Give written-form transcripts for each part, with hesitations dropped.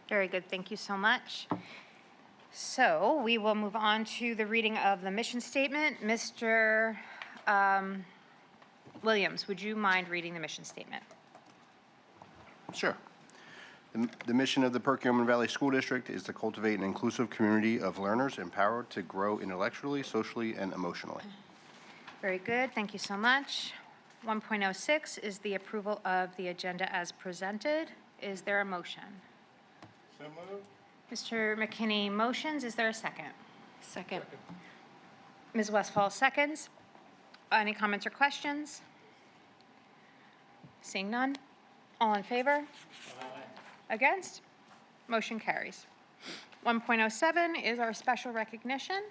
Very good. Thank you so much. So we will move on to the reading of the mission statement. Mr. Williams, would you mind reading the mission statement? Sure. The mission of the Perkiomen Valley School District is to cultivate an inclusive community of learners empowered to grow intellectually, socially, and emotionally. Very good. Thank you so much. 1.06 is the approval of the agenda as presented. Is there a motion? So moved. Mr. McKinney motions. Is there a second? Second. Ms. Westfall seconds. Any comments or questions? Seeing none. All in favor? Against? Motion carries. 1.07 is our special recognition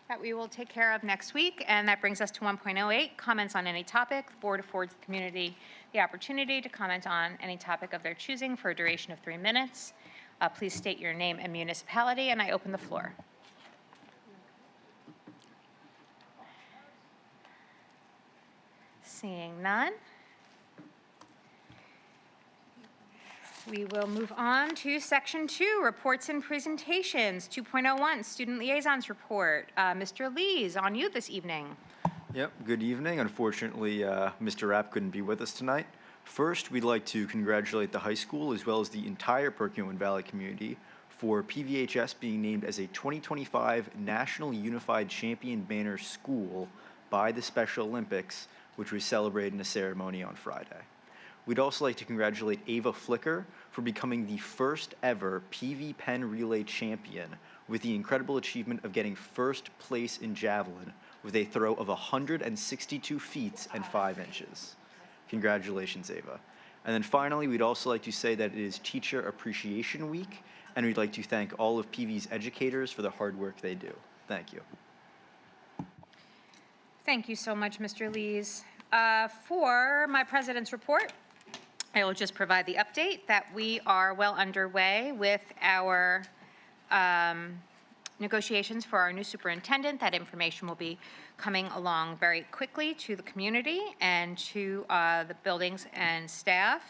that we will take care of next week, and that brings us to 1.08, comments on any topic. The board affords the community the opportunity to comment on any topic of their choosing for a duration of 3 minutes. Please state your name and municipality, and I open the floor. Seeing none. We will move on to section 2, reports and presentations. 2.01, student liaisons report. Mr. Lees, on you this evening. Yep, good evening. Unfortunately, Mr. Rapp couldn't be with us tonight. First, we'd like to congratulate the high school as well as the entire Perkiomen Valley community for PVHS being named as a 2025 National Unified Champion Banner School by the Special Olympics, which was celebrated in a ceremony on Friday. We'd also like to congratulate Ava Flicker for becoming the first ever PV Pen Relay champion with the incredible achievement of getting first place in javelin with a throw of 162 feet and 5 inches. Congratulations, Ava. And then finally, we'd also like to say that it is Teacher Appreciation Week, and we'd like to thank all of PV's educators for the hard work they do. Thank you. Thank you so much, Mr. Lees. For my president's report, I will just provide the update that we are well underway with our negotiations for our new superintendent. That information will be coming along very quickly to the community and to the buildings and staff.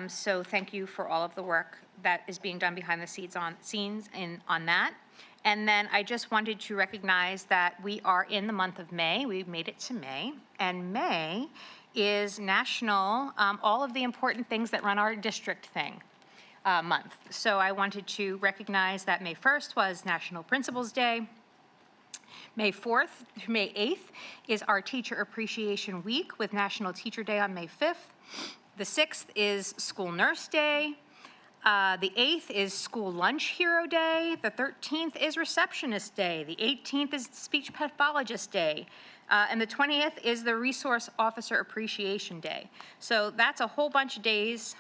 So thank you for all of the work that is being done behind the scenes on that. And then I just wanted to recognize that we are in the month of May. We've made it to May, and May is national, all of the important things that run our district thing month. So I wanted to recognize that May 1st was National Principals Day. May 8th is our Teacher Appreciation Week with National Teacher Day on May 5th. The 6th is School Nurse Day. The 8th is School Lunch Hero Day. The 13th is Receptionist Day. The 18th is Speech Pathologist Day. And the 20th is the Resource Officer Appreciation Day. So that's a whole bunch of days,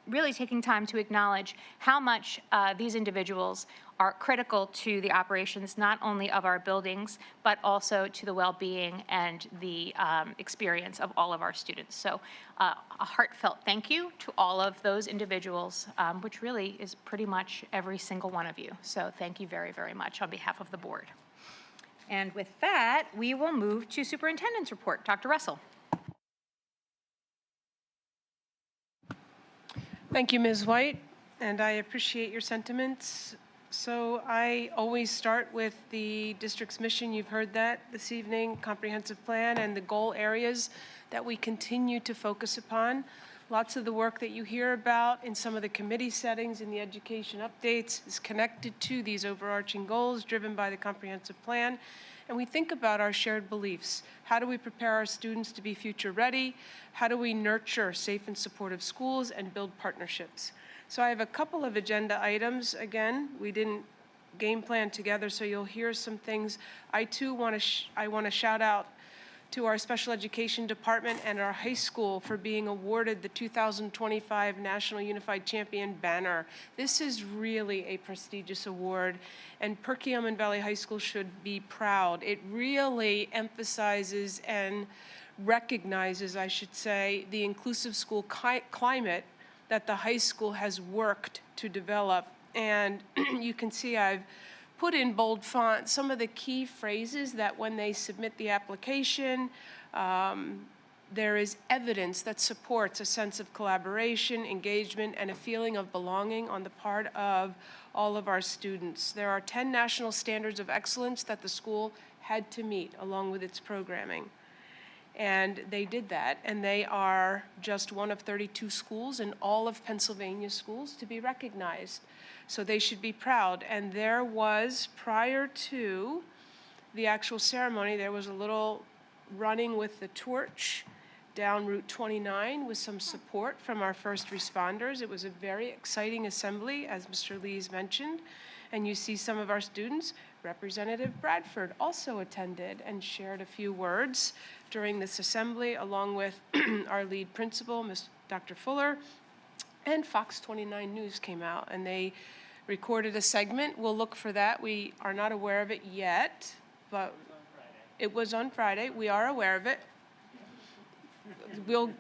really taking time to acknowledge how much these individuals are critical to the operations, not only of our buildings, but also to the well-being and the experience of all of our students. So a heartfelt thank you to all of those individuals, which really is pretty much every single one of you. So thank you very, very much on behalf of the board. And with that, we will move to Superintendent's report. Dr. Russell. Thank you, Ms. White, and I appreciate your sentiments. So I always start with the district's mission. You've heard that this evening, comprehensive plan, and the goal areas that we continue to focus upon. Lots of the work that you hear about in some of the committee settings in the education updates is connected to these overarching goals driven by the comprehensive plan. And we think about our shared beliefs. How do we prepare our students to be future ready? How do we nurture safe and supportive schools and build partnerships? So I have a couple of agenda items. Again, we didn't game plan together, so you'll hear some things. I too want to shout out to our special education department and our high school for being awarded the 2025 National Unified Champion banner. This is really a prestigious award, and Perkiomen Valley High School should be proud. It really emphasizes and recognizes, I should say, the inclusive school climate that the high school has worked to develop. And you can see I've put in bold font some of the key phrases that when they submit the application, there is evidence that supports a sense of collaboration, engagement, and a feeling of belonging on the part of all of our students. There are 10 national standards of excellence that the school had to meet along with its programming. And they did that, and they are just one of 32 schools in all of Pennsylvania schools to be recognized. So they should be proud. And there was, prior to the actual ceremony, there was a little running with the torch down Route 29 with some support from our first responders. It was a very exciting assembly, as Mr. Lees mentioned. And you see some of our students. Representative Bradford also attended and shared a few words during this assembly, along with our lead principal, Dr. Fuller, and Fox 29 News came out, and they recorded a segment. We'll look for that. We are not aware of it yet, but it was on Friday. We are aware of it. We'll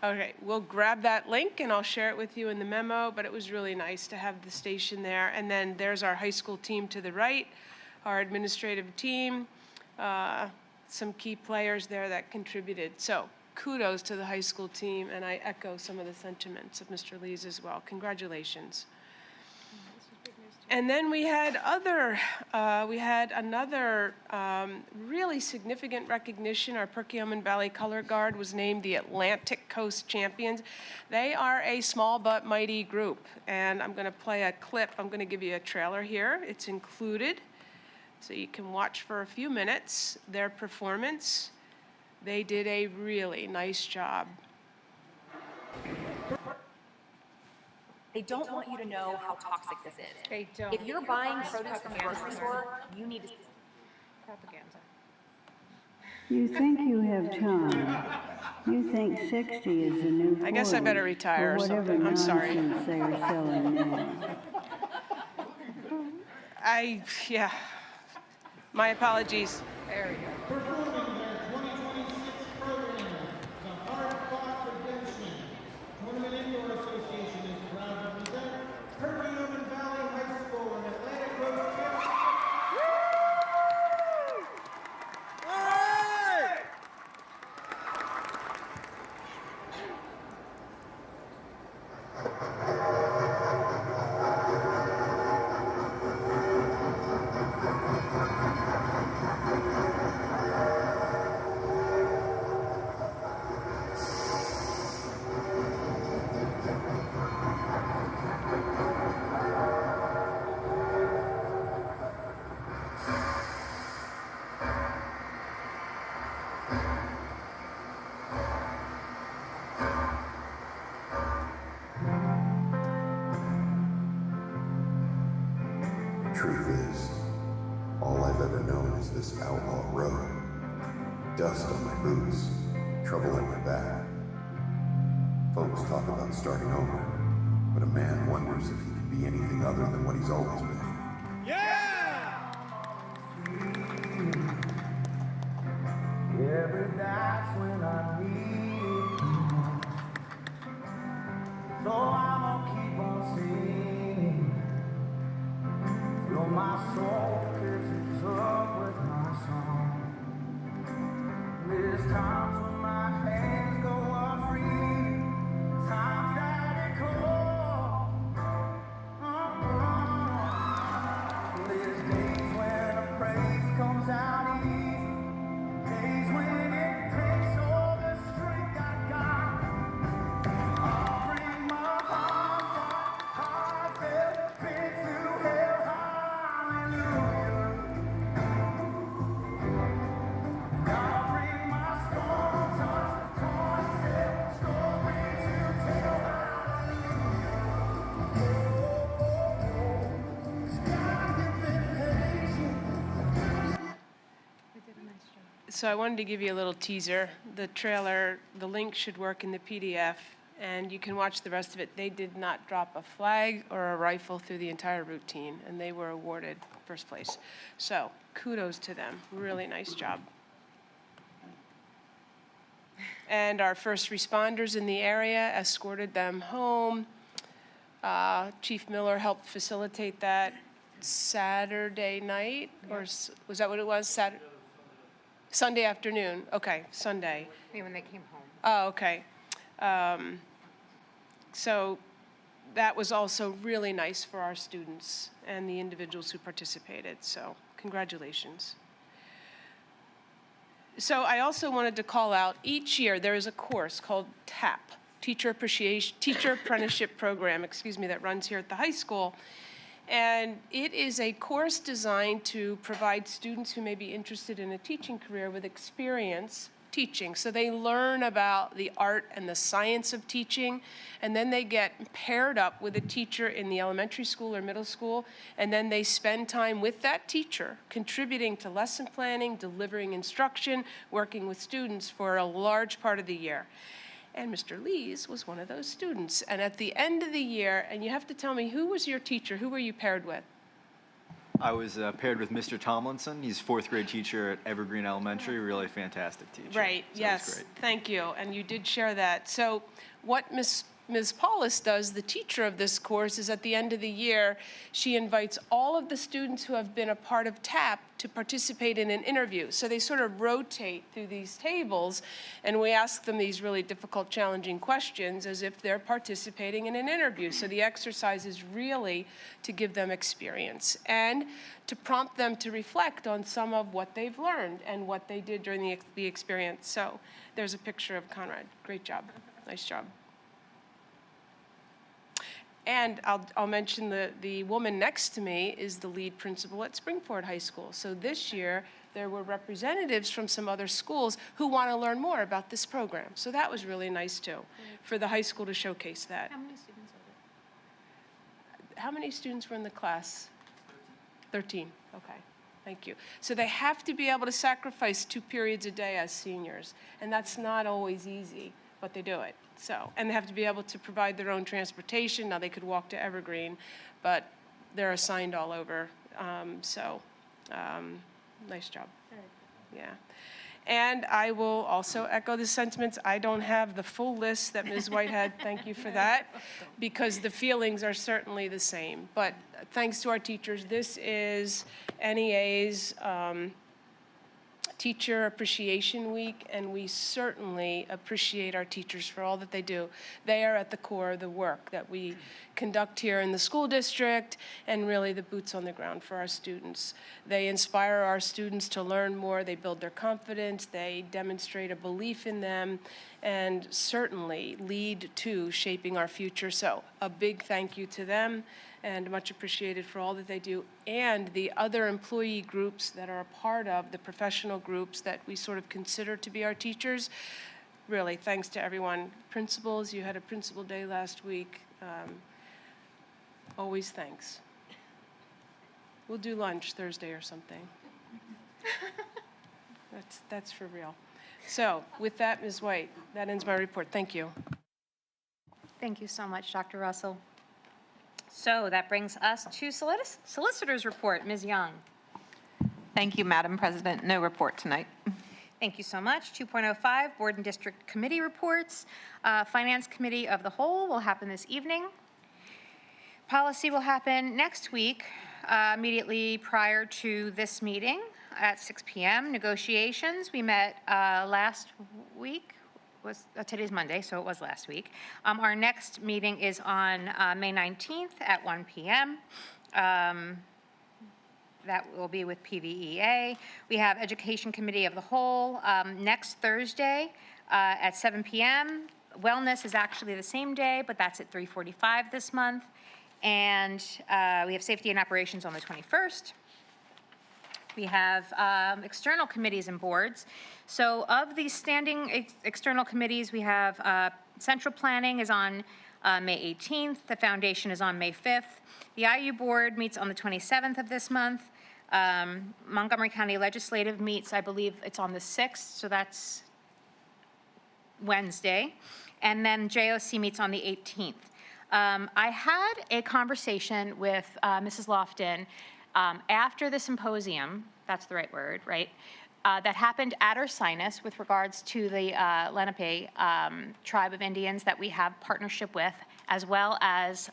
Okay, we'll grab that link and I'll share it with you in the memo, but it was really nice to have the station there. And then there's our high school team to the right, our administrative team, some key players there that contributed. So kudos to the high school team, and I echo some of the sentiments of Mr. Lees as well. Congratulations. And then we had another really significant recognition. Our Perkiomen Valley Color Guard was named the Atlantic Coast Champions. They are a small but mighty group, and I'm going to play a clip. I'm going to give you a trailer here. It's included, so you can watch for a few minutes their performance. They did a really nice job. They don't want you to know how toxic this is. They don't. If you're buying produce from the grocery store, you need to. Propaganda. You think you have time. You think 60 is the new 40. I guess I better retire or whatever something. I'm sorry. nonsense they are selling now. Yeah. My apologies. There we go. Performing their 2026 program, the Hard-Fought Redemption Tournament Indoor Association is proud to present Perkiomen Valley High School and Atlantic Coast Championship. Truth is, all I've ever known is this outlaw road. Dust on my boots, trouble at my back. Folks talk about starting over, but a man wonders if he can be anything other than what he's always been. Every night's when I need it. So I'm gonna keep on singing. Till my soul catches up with my song. There's times when my hands go up free. Times that it cold. There's days when the praise comes out easy. Days when it takes all the strength I got. I'll bring my heartfelt bid to hell, hallelujah. I'll bring my storm-tossed, torn-set story to tell, hallelujah. God-given patience. So I wanted to give you a little teaser. The trailer, the link should work in the PDF, and you can watch the rest of it. They did not drop a flag or a rifle through the entire routine, and they were awarded first place. So kudos to them. Really nice job. And our first responders in the area escorted them home. Chief Miller helped facilitate that Saturday night, or was that what it was? Sunday afternoon, okay, Sunday. Maybe when they came home. Oh, okay. So that was also really nice for our students and the individuals who participated, so congratulations. So I also wanted to call out, each year there is a course called TAP, Teacher Apprenticeship Program, that runs here at the high school. And it is a course designed to provide students who may be interested in a teaching career with experience teaching. So they learn about the art and the science of teaching, and then they get paired up with a teacher in the elementary school or middle school, and then they spend time with that teacher, contributing to lesson planning, delivering instruction, working with students for a large part of the year. And Mr. Lees was one of those students. And at the end of the year, and you have to tell me, who was your teacher? Who were you paired with? I was paired with Mr. Tomlinson. He's fourth grade teacher at Evergreen Elementary, really fantastic teacher. Right, So it was yes, great. thank you, and you did share that. So what Ms. Paulus does, the teacher of this course, is at the end of the year, she invites all of the students who have been a part of TAP to participate in an interview. So they sort of rotate through these tables, and we ask them these really difficult, challenging questions as if they're participating in an interview. So the exercise is really to give them experience and to prompt them to reflect on some of what they've learned and what they did during the experience. So there's a picture of Conrad. Great job. Nice job. And I'll mention the woman next to me is the lead principal at Springford High School. So this year, there were representatives from some other schools who want to learn more about this program. So that was really nice, too, for the high school to showcase that. How many students are there? How many students were in the class? 13. Okay. Thank you. So they have to be able to sacrifice 2 periods a day as seniors. And that's not always easy, but they do it. So, and they have to be able to provide their own transportation. Now, they could walk to Evergreen, but they're assigned all over. Nice job. Yeah. And I will also echo the sentiments. I don't have the full list that Ms. White had. Thank you for that, because the feelings are certainly the same. But thanks to our teachers, this is NEA's Teacher Appreciation Week, and we certainly appreciate our teachers for all that they do. They are at the core of the work that we conduct here in the school district, and really the boots on the ground for our students. They inspire our students to learn more, they build their confidence, they demonstrate a belief in them, and certainly lead to shaping our future. So a big thank you to them, and much appreciated for all that they do, and the other employee groups that are a part of the professional groups that we sort of consider to be our teachers. Really, thanks to everyone. Principals, you had a principal day last week. Always thanks. We'll do lunch Thursday or something. That's for real. So with that, Ms. White, that ends my report. Thank you. Thank you so much, Dr. Russell. So that brings us to Solicitor's Report. Ms. Young. Thank you, Madam President. No report tonight. Thank you so much. 2.05, Board and District Committee Reports. Finance Committee of the Whole will happen this evening. Policy will happen next week, immediately prior to this meeting at 6 p.m. Negotiations, we met last week. Today's Monday, so it was last week. Our next meeting is on May 19th at 1 p.m. That will be with PVEA. We have Education Committee of the Whole next Thursday at 7 p.m. Wellness is actually the same day, but that's at 3:45 this month. And we have Safety and Operations on the 21st. We have external committees and boards. So of these standing external committees, we have Central Planning is on May 18th. The Foundation is on May 5th. The IU Board meets on the 27th of this month. Montgomery County Legislative meets, I believe it's on the 6th, so that's Wednesday. And then JOC meets on the 18th. I had a conversation with Mrs. Lofton after the symposium, that's the right word, right? That happened at Ursinus with regards to the Lenape tribe of Indians that we have partnership with, as well as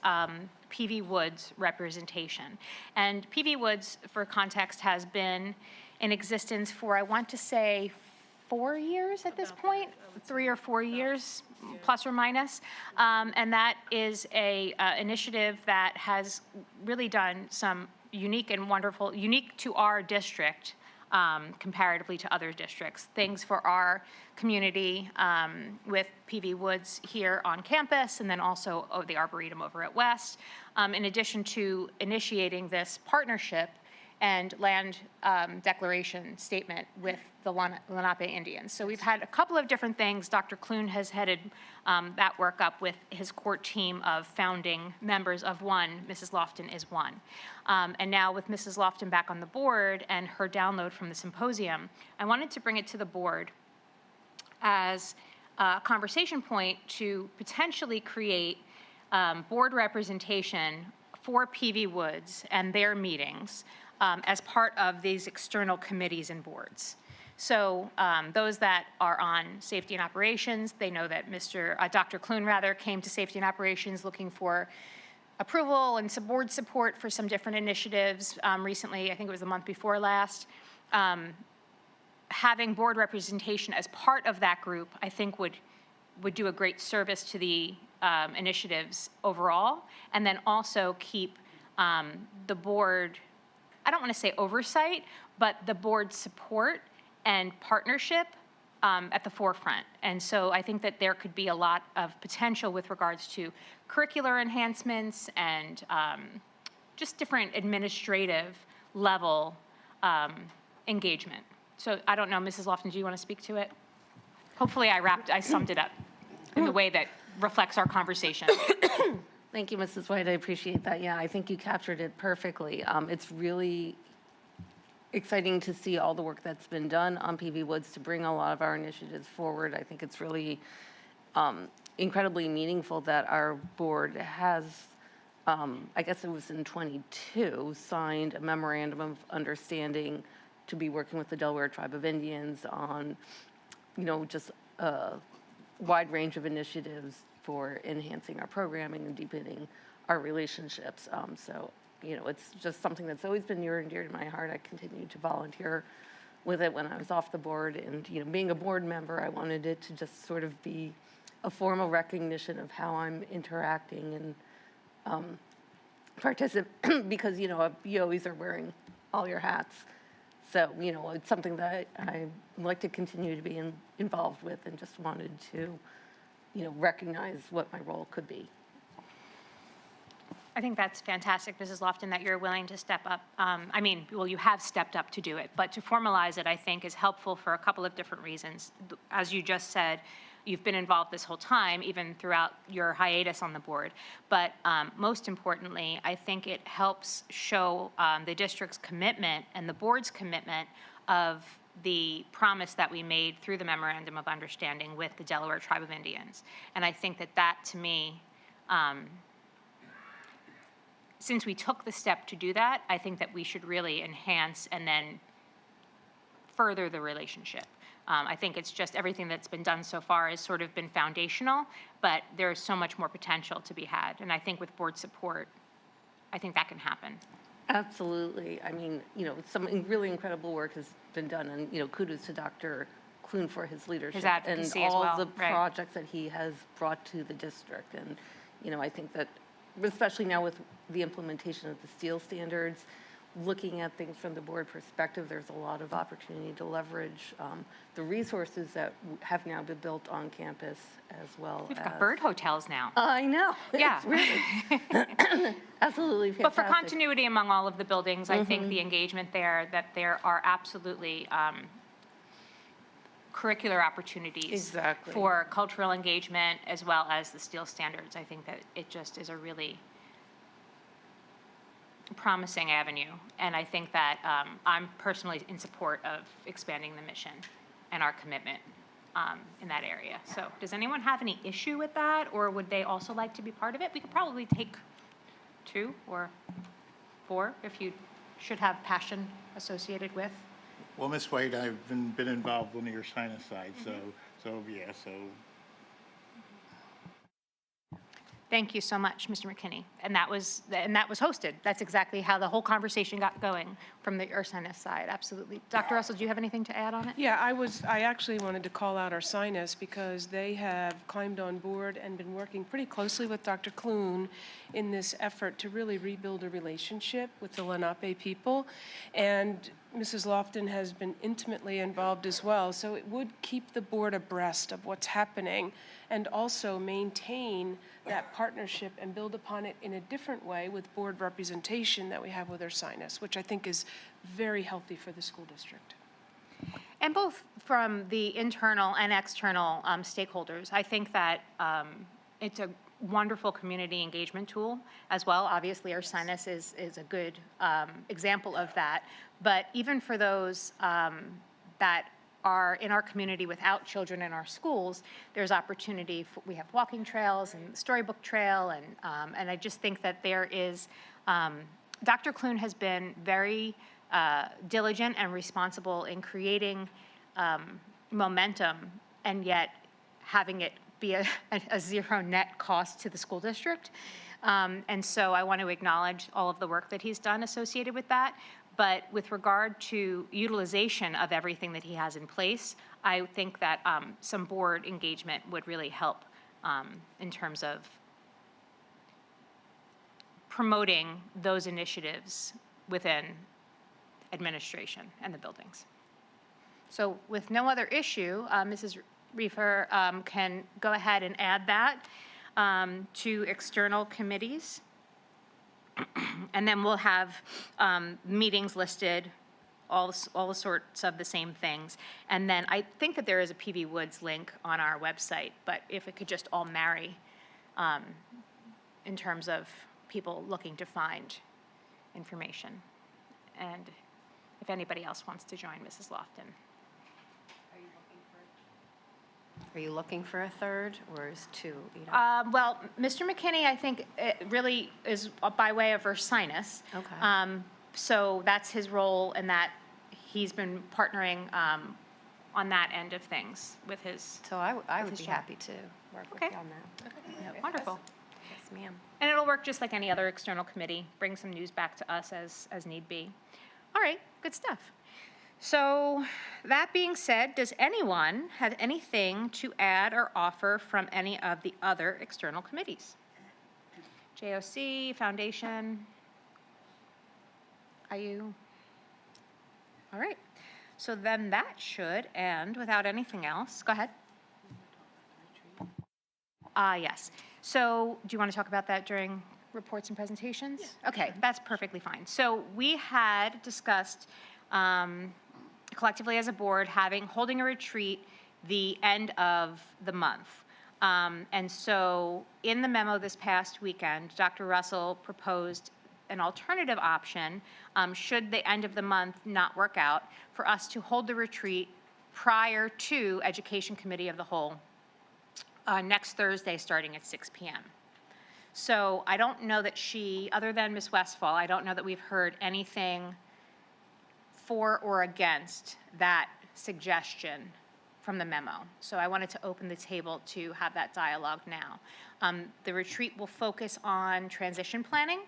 PV Woods representation. And PV Woods, for context, has been in existence for, I want to say, 4 years at this point, 3 or 4 years, plus or minus. And that is a initiative that has really done some unique and wonderful, unique to our district, comparatively to other districts, things for our community with PV Woods here on campus, and then also the Arboretum over at West, in addition to initiating this partnership and land declaration statement with the Lenape Indians. So we've had a couple of different things. Dr. Clune has headed that work up with his core team of founding members of one. Mrs. Lofton is one. And now with Mrs. Lofton back on the board and her download from the symposium, I wanted to bring it to the board as a conversation point to potentially create board representation for PV Woods and their meetings as part of these external committees and boards. So those that are on safety and operations, they know that Dr. Clune came to safety and operations looking for approval and some board support for some different initiatives recently. I think it was the month before last. Having board representation as part of that group, I think would do a great service to the initiatives overall, and then also keep the board, I don't want to say oversight, but the board support and partnership at the forefront. And so I think that there could be a lot of potential with regards to curricular enhancements and just different administrative level engagement. So I don't know, Mrs. Lofton, do you want to speak to it? Hopefully I summed it up in the way that reflects our conversation. Thank you, Mrs. White. I appreciate that. Yeah, I think you captured it perfectly. It's really exciting to see all the work that's been done on PV Woods to bring a lot of our initiatives forward. I think it's really incredibly meaningful that our board has, I guess it was in 22, signed a memorandum of understanding to be working with the Delaware Tribe of Indians on, just a wide range of initiatives for enhancing our programming and deepening our relationships. So, it's just something that's always been near and dear to my heart. I continued to volunteer with it when I was off the board. And, being a board member, I wanted it to just sort of be a formal recognition of how I'm interacting and participate, because, you always are wearing all your hats. So, it's something that I like to continue to be involved with, and just wanted to, recognize what my role could be. I think that's fantastic, Mrs. Lofton, that you're willing to step up. You have stepped up to do it, but to formalize it, I think, is helpful for a couple of different reasons. As you just said, you've been involved this whole time, even throughout your hiatus on the board. But most importantly, I think it helps show the district's commitment and the board's commitment of the promise that we made through the Memorandum of Understanding with the Delaware Tribe of Indians. And I think that to me, since we took the step to do that, I think that we should really enhance and then further the relationship. I think it's just everything that's been done so far has sort of been foundational, but there's so much more potential to be had. And I think with board support, I think that can happen. Absolutely. Some really incredible work has been done, and, kudos to Dr. Clune for his leadership. His advocacy and as well, all the right. projects that he has brought to the district. And, I think that, especially now with the implementation of the steel standards, looking at things from the board perspective, there's a lot of opportunity to leverage the resources that have now been built on campus, as well We've as... got bird hotels now. I know. Yeah. It's really absolutely fantastic. But for continuity among all of the buildings, I think the engagement there, that there are absolutely curricular opportunities Exactly. for cultural engagement as well as the steel standards. I think that it just is a really promising avenue. And I think that I'm personally in support of expanding the mission and our commitment in that area. So does anyone have any issue with that, or would they also like to be part of it? We could probably take 2 or 4 if you should have passion associated with. Well, Ms. White, I've been involved on your sinus side, so. Thank you so much, Mr. McKinney. And that was hosted. That's exactly how the whole conversation got going from the Ursinus side, absolutely. Dr. Russell, do you have anything to add on it? Yeah, I actually wanted to call out Ursinus because they have climbed on board and been working pretty closely with Dr. Clune in this effort to really rebuild a relationship with the Lenape people. And Mrs. Lofton has been intimately involved as well, so it would keep the board abreast of what's happening and also maintain that partnership and build upon it in a different way with board representation that we have with Ursinus, which I think is very healthy for the school district. And both from the internal and external stakeholders, I think that it's a wonderful community engagement tool as well. Obviously, Ursinus is a good example of that. But even for those that are in our community without children in our schools, there's opportunity. We have walking trails and the storybook trail, and I just think that there is, Dr. Clune has been very diligent and responsible in creating momentum and yet having it be a zero net cost to the school district. And so I want to acknowledge all of the work that he's done associated with that. But with regard to utilization of everything that he has in place, I think that some board engagement would really help in terms of promoting those initiatives within administration and the buildings. So with no other issue, Mrs. Reefer can go ahead and add that to external committees. And then we'll have meetings listed, all the sorts of the same things. And then I think that there is a PV Woods link on our website, but if it could just all marry in terms of people looking to find information. And if anybody else wants to join Mrs. Lofton. Are you looking for a third, or is two enough? Well, Mr. McKinney, I think it really is by way of Ursinus. Okay. So that's his role, in that he's been partnering on that end of things with his. So I would his be job. happy to work with Okay. you on that. Yeah, wonderful. Yes, ma'am. And it'll work just like any other external committee, bring some news back to us as need be. All right, good stuff. So that being said, does anyone have anything to add or offer from any of the other external committees? JOC, Foundation, IU? All right, so then that should end without anything else. Go ahead. Yes. So do you want to talk about that during reports and presentations? Yeah. Okay, that's perfectly fine. So we had discussed collectively as a board holding a retreat the end of the month. And so in the memo this past weekend, Dr. Russell proposed an alternative option, should the end of the month not work out, for us to hold the retreat prior to Education Committee of the Whole next Thursday starting at 6 p.m. So I don't know that other than Ms. Westfall, I don't know that we've heard anything for or against that suggestion from the memo. So I wanted to open the table to have that dialogue now. The retreat will focus on transition planning,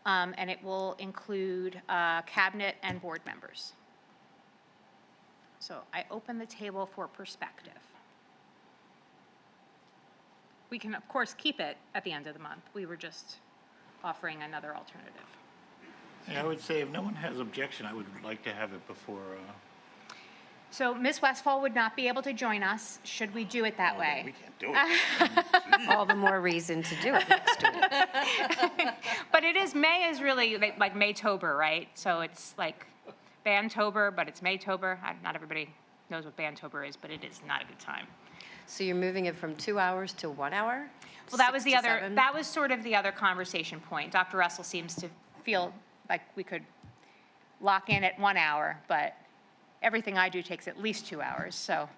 and it will include cabinet and board members. So I open the table for perspective. We can, of course, keep it at the end of the month. We were just offering another alternative. Yeah, I would say if no one has objection, I would like to have it before. So Ms. Westfall would not be able to join us should we do it that way. We can't do it. All the more reason to do it next week. But May is really like Maytober, right? So it's like Bantober, but it's Maytober. Not everybody knows what Bantober is, but it is not a good time. So you're moving it from 2 hours to 1 hour? Well, that was 6 the to other, 7? that was sort of the other conversation point. Dr. Russell seems to feel like we could lock in at 1 hour, but everything I do takes at least 2 hours, so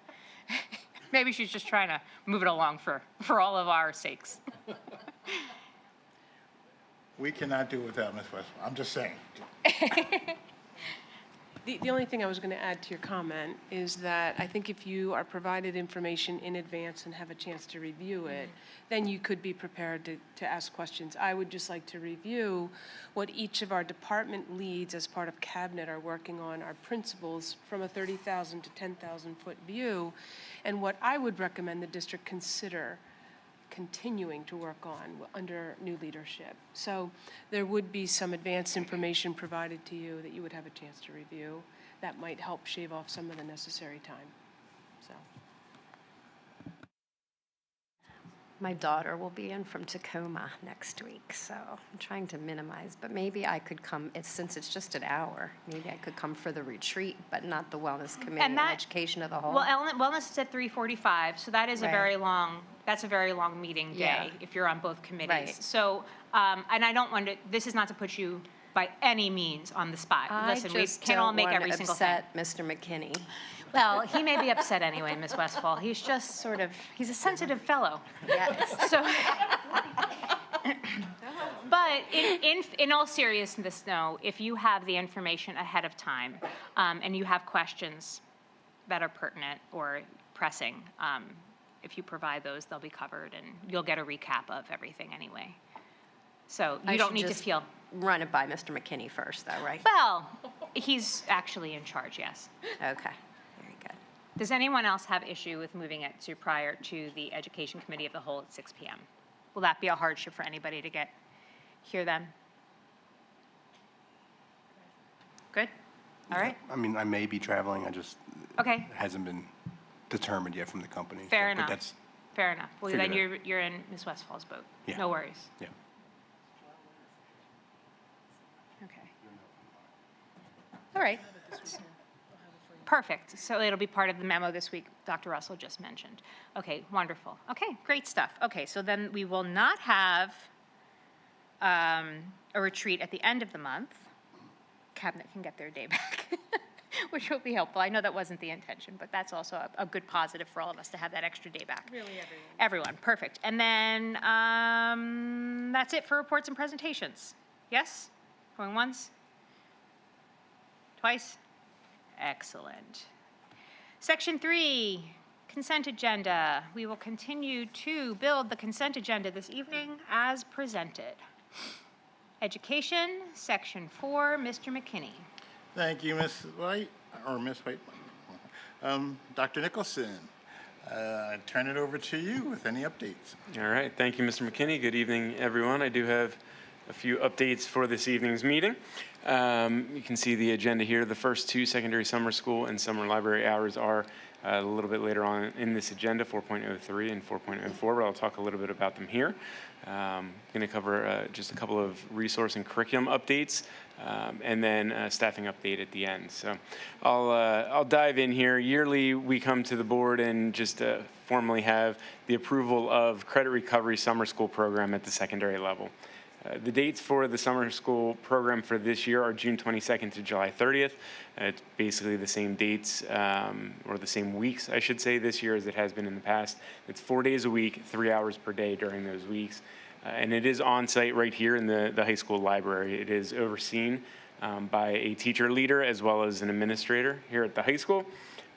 maybe she's just trying to move it along for all of our sakes. We cannot do it without Ms. Westphal. I'm just saying. The only thing I was going to add to your comment is that I think if you are provided information in advance and have a chance to review it, then you could be prepared to ask questions. I would just like to review what each of our department leads as part of cabinet are working on, our principals from a 30,000 to 10,000 foot view, and what I would recommend the district consider continuing to work on under new leadership. So there would be some advanced information provided to you that you would have a chance to review that might help shave off some of the necessary time. So. My daughter will be in from Tacoma next week, so I'm trying to minimize, but maybe I could come, since it's just an hour, maybe I could come for the retreat, but not the wellness committee and education of the whole. Well, wellness is at 3:45, so that is a Right. very long, that's a very long meeting day Yeah. if you're on both committees. Right. So, and I don't want to, this is not to put you by any means on the spot. Listen, we can't all make every single thing. I just don't want to upset Mr. McKinney. Well, he may be upset anyway, Ms. Westfall. He's just sort of, he's a sensitive fellow. Yes. So, but in all seriousness, though, if you have the information ahead of time and you have questions that are pertinent or pressing, if you provide those, they'll be covered, and you'll get a recap of everything anyway. So you don't need to feel. Run it by Mr. McKinney first, though, right? Well, he's actually in charge, yes. Okay. Very good. Does anyone else have issue with moving it to prior to the Education Committee of the Whole at 6 p.m.? Will that be a hardship for anybody to hear them? Good? All right. I mean, I may be traveling, it Okay. hasn't been determined yet from the company. Fair But enough. that's, Fair enough. Well, Figure then that. you're in Ms. Westfall's boat. Yeah. No worries. yeah. Okay. All right. Perfect. So it'll be part of the memo this week Dr. Russell just mentioned. Okay, wonderful. Okay, great stuff. Okay, so then we will not have a retreat at the end of the month. Cabinet can get their day back, which will be helpful. I know that wasn't the intention, but that's also a good positive for all of us to have that extra day back. Really, everyone. Everyone, perfect. And then that's it for reports and presentations. Yes? Going once? Twice? Excellent. Section 3, consent agenda. We will continue to build the consent agenda this evening as presented. Education, Section 4, Mr. McKinney. Thank you, Ms. White, or Ms. White. Dr. Nicholson, I turn it over to you with any updates. All right, thank you, Mr. McKinney. Good evening, everyone. I do have a few updates for this evening's meeting. You can see the agenda here. The first two secondary summer school and summer library hours are a little bit later on in this agenda, 4.03 and 4.04, but I'll talk a little bit about them here. I'm going to cover just a couple of resource and curriculum updates, and then a staffing update at the end. So I'll dive in here. Yearly, we come to the board and just formally have the approval of credit recovery summer school program at the secondary level. The dates for the summer school program for this year are June 22nd to July 30th. It's basically the same dates, or the same weeks, I should say, this year as it has been in the past. It's 4 days a week, 3 hours per day during those weeks. And it is on site right here in the high school library. It is overseen by a teacher leader as well as an administrator here at the high school,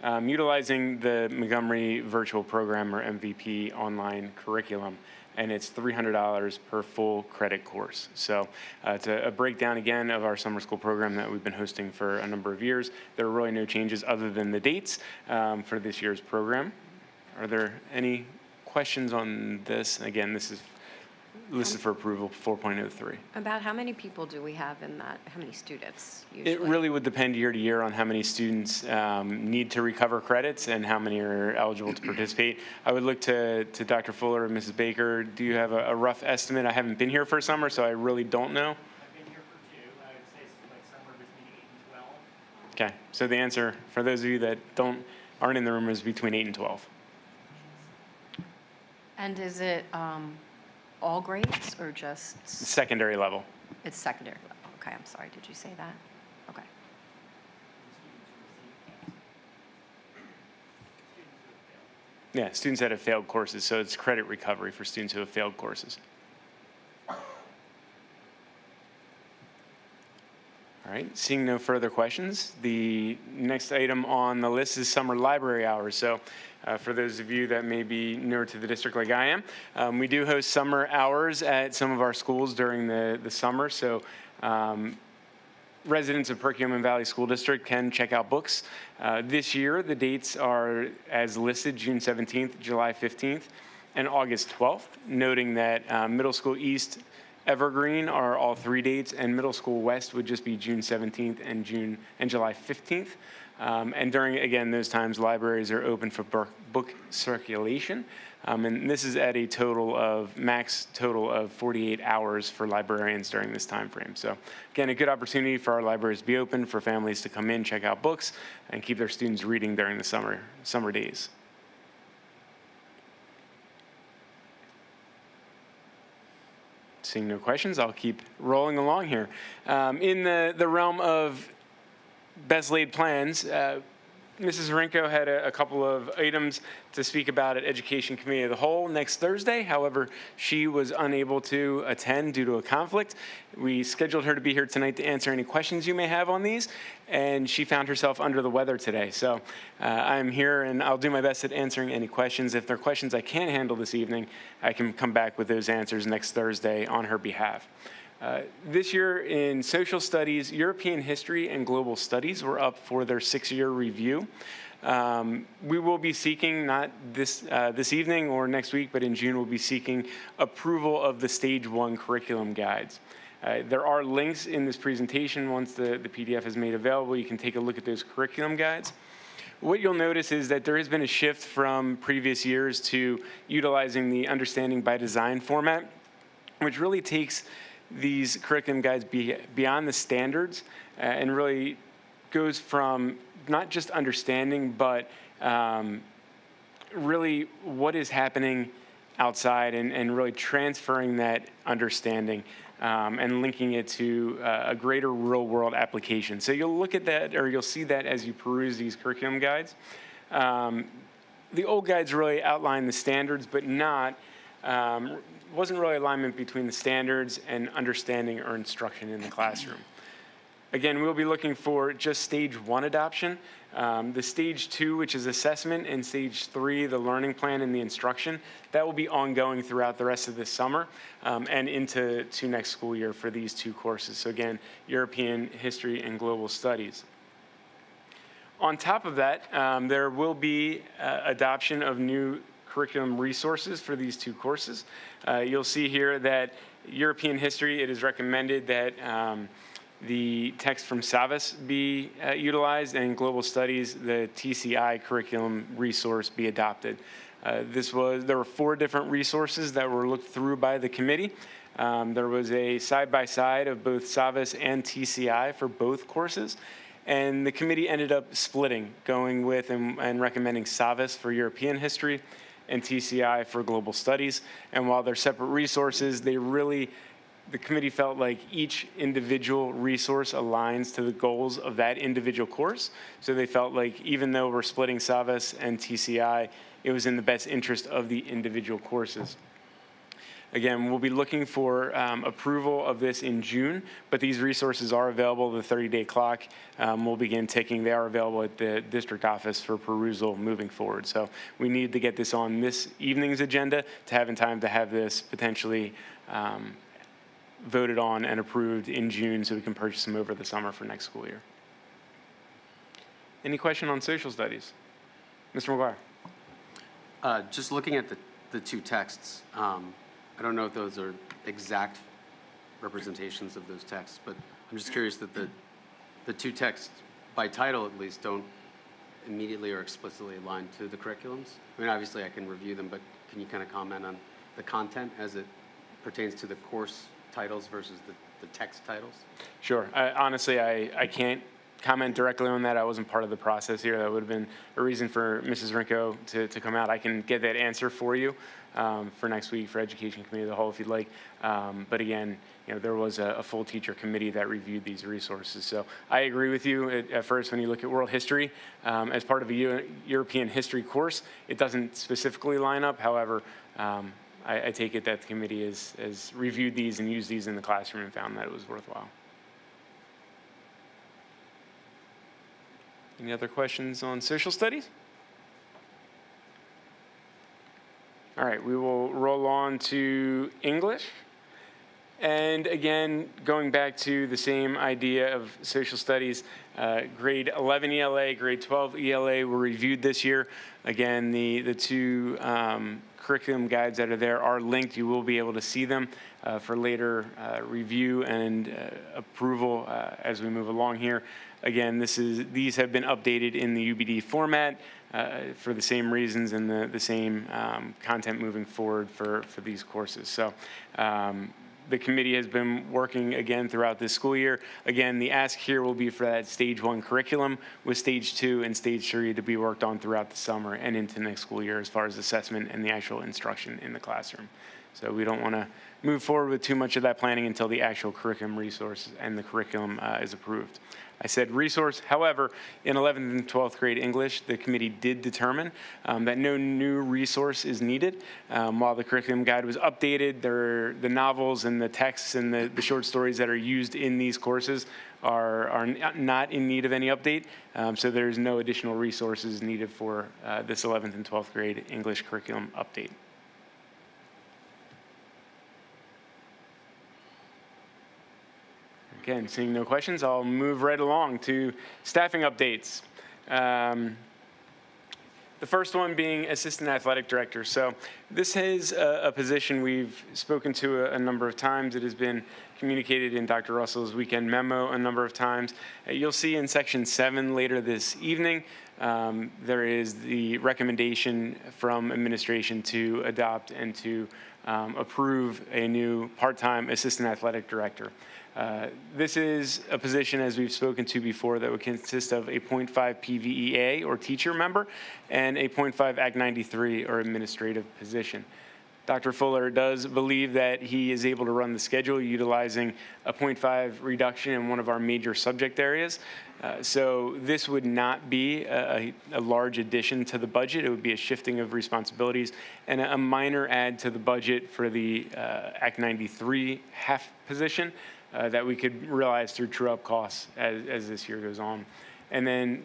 utilizing the Montgomery Virtual Program, or MVP, online curriculum. And it's $300 per full credit course. So it's a breakdown again of our summer school program that we've been hosting for a number of years. There are really no changes other than the dates for this year's program. Are there any questions on this? Again, this is listed for approval, 4.03. About how many people do we have in that? How many students usually? It really would depend year to year on how many students need to recover credits and how many are eligible to participate. I would look to Dr. Fuller and Mrs. Baker. Do you have a rough estimate? I haven't been here for summer, so I really don't know. I've been here for 2. I would say like somewhere between 8 and 12. Okay, so the answer for those of you that aren't in the room is between 8 and 12. And is it all grades or just? Secondary level. It's secondary level. Okay, I'm sorry. Did you say that? Okay. Yeah, students that have failed courses, so it's credit recovery for students who have failed courses. All right, seeing no further questions, the next item on the list is summer library hours. So for those of you that may be newer to the district like I am, we do host summer hours at some of our schools during the summer. So residents of Perkiomen Valley School District can check out books. This year, the dates are as listed, June 17th, July 15th, and August 12th, noting that Middle School East, Evergreen are all 3 dates, and Middle School West would just be June 17th and July 15th. And during, again, those times, libraries are open for book circulation. And this is at a max total of 48 hours for librarians during this time frame. So again, a good opportunity for our libraries to be open, for families to come in, check out books, and keep their students reading during the summer days. Seeing no questions, I'll keep rolling along here. In the realm of best laid plans, Mrs. Rinko had a couple of items to speak about at Education Committee of the Whole next Thursday. However, she was unable to attend due to a conflict. We scheduled her to be here tonight to answer any questions you may have on these, and she found herself under the weather today. So I'm here, and I'll do my best at answering any questions. If there are questions I can't handle this evening, I can come back with those answers next Thursday on her behalf. This year in social studies, European history and global studies were up for their 6-year review. We will be seeking, not this evening or next week, but in June, we'll be seeking approval of the Stage 1 curriculum guides. There are links in this presentation. Once the PDF is made available, you can take a look at those curriculum guides. What you'll notice is that there has been a shift from previous years to utilizing the Understanding by Design format, which really takes these curriculum guides beyond the standards and really goes from not just understanding, but really what is happening outside and really transferring that understanding and linking it to a greater real world application. So you'll look at that, or you'll see that as you peruse these curriculum guides. The old guides really outline the standards, but wasn't really alignment between the standards and understanding or instruction in the classroom. Again, we'll be looking for just Stage 1 adoption. The Stage 2, which is assessment, and Stage 3, the learning plan and the instruction, that will be ongoing throughout the rest of this summer and into next school year for these 2 courses. So again, European history and global studies. On top of that, there will be adoption of new curriculum resources for these 2 courses. You'll see here that European history, it is recommended that the text from Savas be utilized, and global studies, the TCI curriculum resource be adopted. There were 4 different resources that were looked through by the committee. There was a side-by-side of both Savas and TCI for both courses. And the committee ended up splitting, going with and recommending Savas for European history and TCI for global studies. And while they're separate resources, the committee felt like each individual resource aligns to the goals of that individual course. So they felt like even though we're splitting Savas and TCI, it was in the best interest of the individual courses. Again, we'll be looking for approval of this in June, but these resources are available. The 30-day clock will begin ticking. They are available at the district office for perusal moving forward. So we need to get this on this evening's agenda to have in time to have this potentially voted on and approved in June so we can purchase them over the summer for next school year. Any question on social studies? Mr. McGuire. Just looking at the 2 texts, I don't know if those are exact representations of those texts, but I'm just curious that the 2 texts, by title at least, don't immediately or explicitly align to the curriculums. I mean, obviously I can review them, but can you kind of comment on the content as it pertains to the course titles versus the text titles? Sure. Honestly, I can't comment directly on that. I wasn't part of the process here. That would have been a reason for Mrs. Rinko to come out. I can get that answer for you for next week for Education Committee of the Whole if you'd like. But again, there was a full teacher committee that reviewed these resources. So I agree with you at first when you look at world history. As part of a European history course, it doesn't specifically line up. However, I take it that the committee has reviewed these and used these in the classroom and found that it was worthwhile. Any other questions on social studies? All right, we will roll on to English. And again, going back to the same idea of social studies, grade 11 ELA, grade 12 ELA were reviewed this year. Again, the two curriculum guides that are there are linked. You will be able to see them for later review and approval as we move along here. Again, these have been updated in the UBD format for the same reasons and the same content moving forward for these courses. So the committee has been working again throughout this school year. Again, the ask here will be for that stage 1 curriculum with stage 2 and stage 3 to be worked on throughout the summer and into next school year as far as assessment and the actual instruction in the classroom. So we don't want to move forward with too much of that planning until the actual curriculum resource and the curriculum is approved. I said resource. However, in 11th and 12th grade English, the committee did determine that no new resource is needed. While the curriculum guide was updated, the novels and the texts and the short stories that are used in these courses are not in need of any update. So there's no additional resources needed for this 11th and 12th grade English curriculum update. Again, seeing no questions, I'll move right along to staffing updates. The first one being Assistant Athletic Director. So this is a position we've spoken to a number of times. It has been communicated in Dr. Russell's weekend memo a number of times. You'll see in Section 7 later this evening, there is the recommendation from administration to adopt and to approve a new part-time Assistant Athletic Director. This is a position, as we've spoken to before, that would consist of a 0.5 PVEA or teacher member and a 0.5 Act 93 or administrative position. Dr. Fuller does believe that he is able to run the schedule utilizing a 0.5 reduction in one of our major subject areas. So this would not be a large addition to the budget. It would be a shifting of responsibilities and a minor add to the budget for the Act 93 half position that we could realize through true-up costs as this year goes on. And then,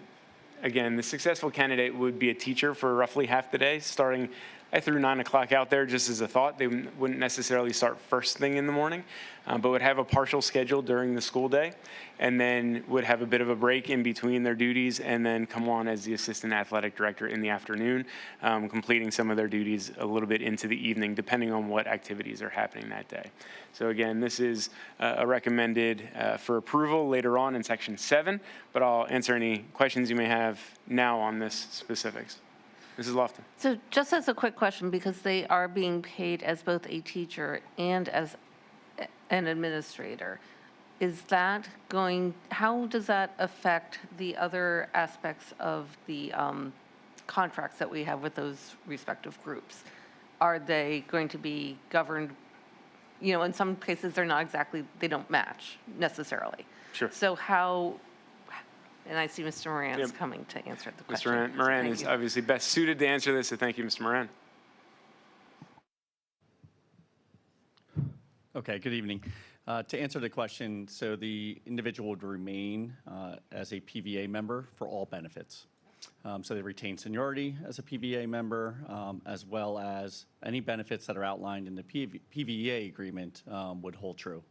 again, the successful candidate would be a teacher for roughly half the day, starting I threw 9 o'clock out there just as a thought. They wouldn't necessarily start first thing in the morning, but would have a partial schedule during the school day, and then would have a bit of a break in between their duties, and then come on as the Assistant Athletic Director in the afternoon, completing some of their duties a little bit into the evening, depending on what activities are happening that day. So again, this is recommended for approval later on in Section 7, but I'll answer any questions you may have now on this specifics. Mrs. Lofton. So just as a quick question, because they are being paid as both a teacher and as an administrator, is that how does that affect the other aspects of the contracts that we have with those respective groups? Are they going to be governed, in some cases they're not exactly, they don't match necessarily. Sure. So how, and I see Mr. Moran is coming to answer the question. Mr. Moran So is thank you. obviously best suited to answer this, so thank you, Mr. Moran. Okay, good evening. To answer the question, so the individual would remain as a PVA member for all benefits. So they retain seniority as a PVA member, as well as any benefits that are outlined in the PVA agreement would hold true.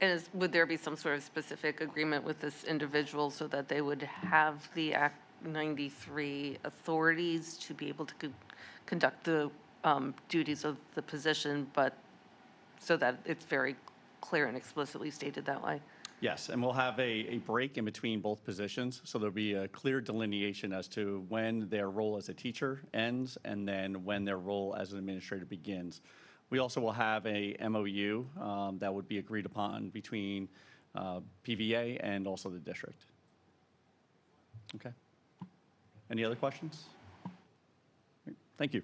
And would there be some sort of specific agreement with this individual so that they would have the Act 93 authorities to be able to conduct the duties of the position, but so that it's very clear and explicitly stated that way? Yes, and we'll have a break in between both positions, so there'll be a clear delineation as to when their role as a teacher ends and then when their role as an administrator begins. We also will have a MOU that would be agreed upon between PVA and also the district. Okay. Any other questions? Thank you.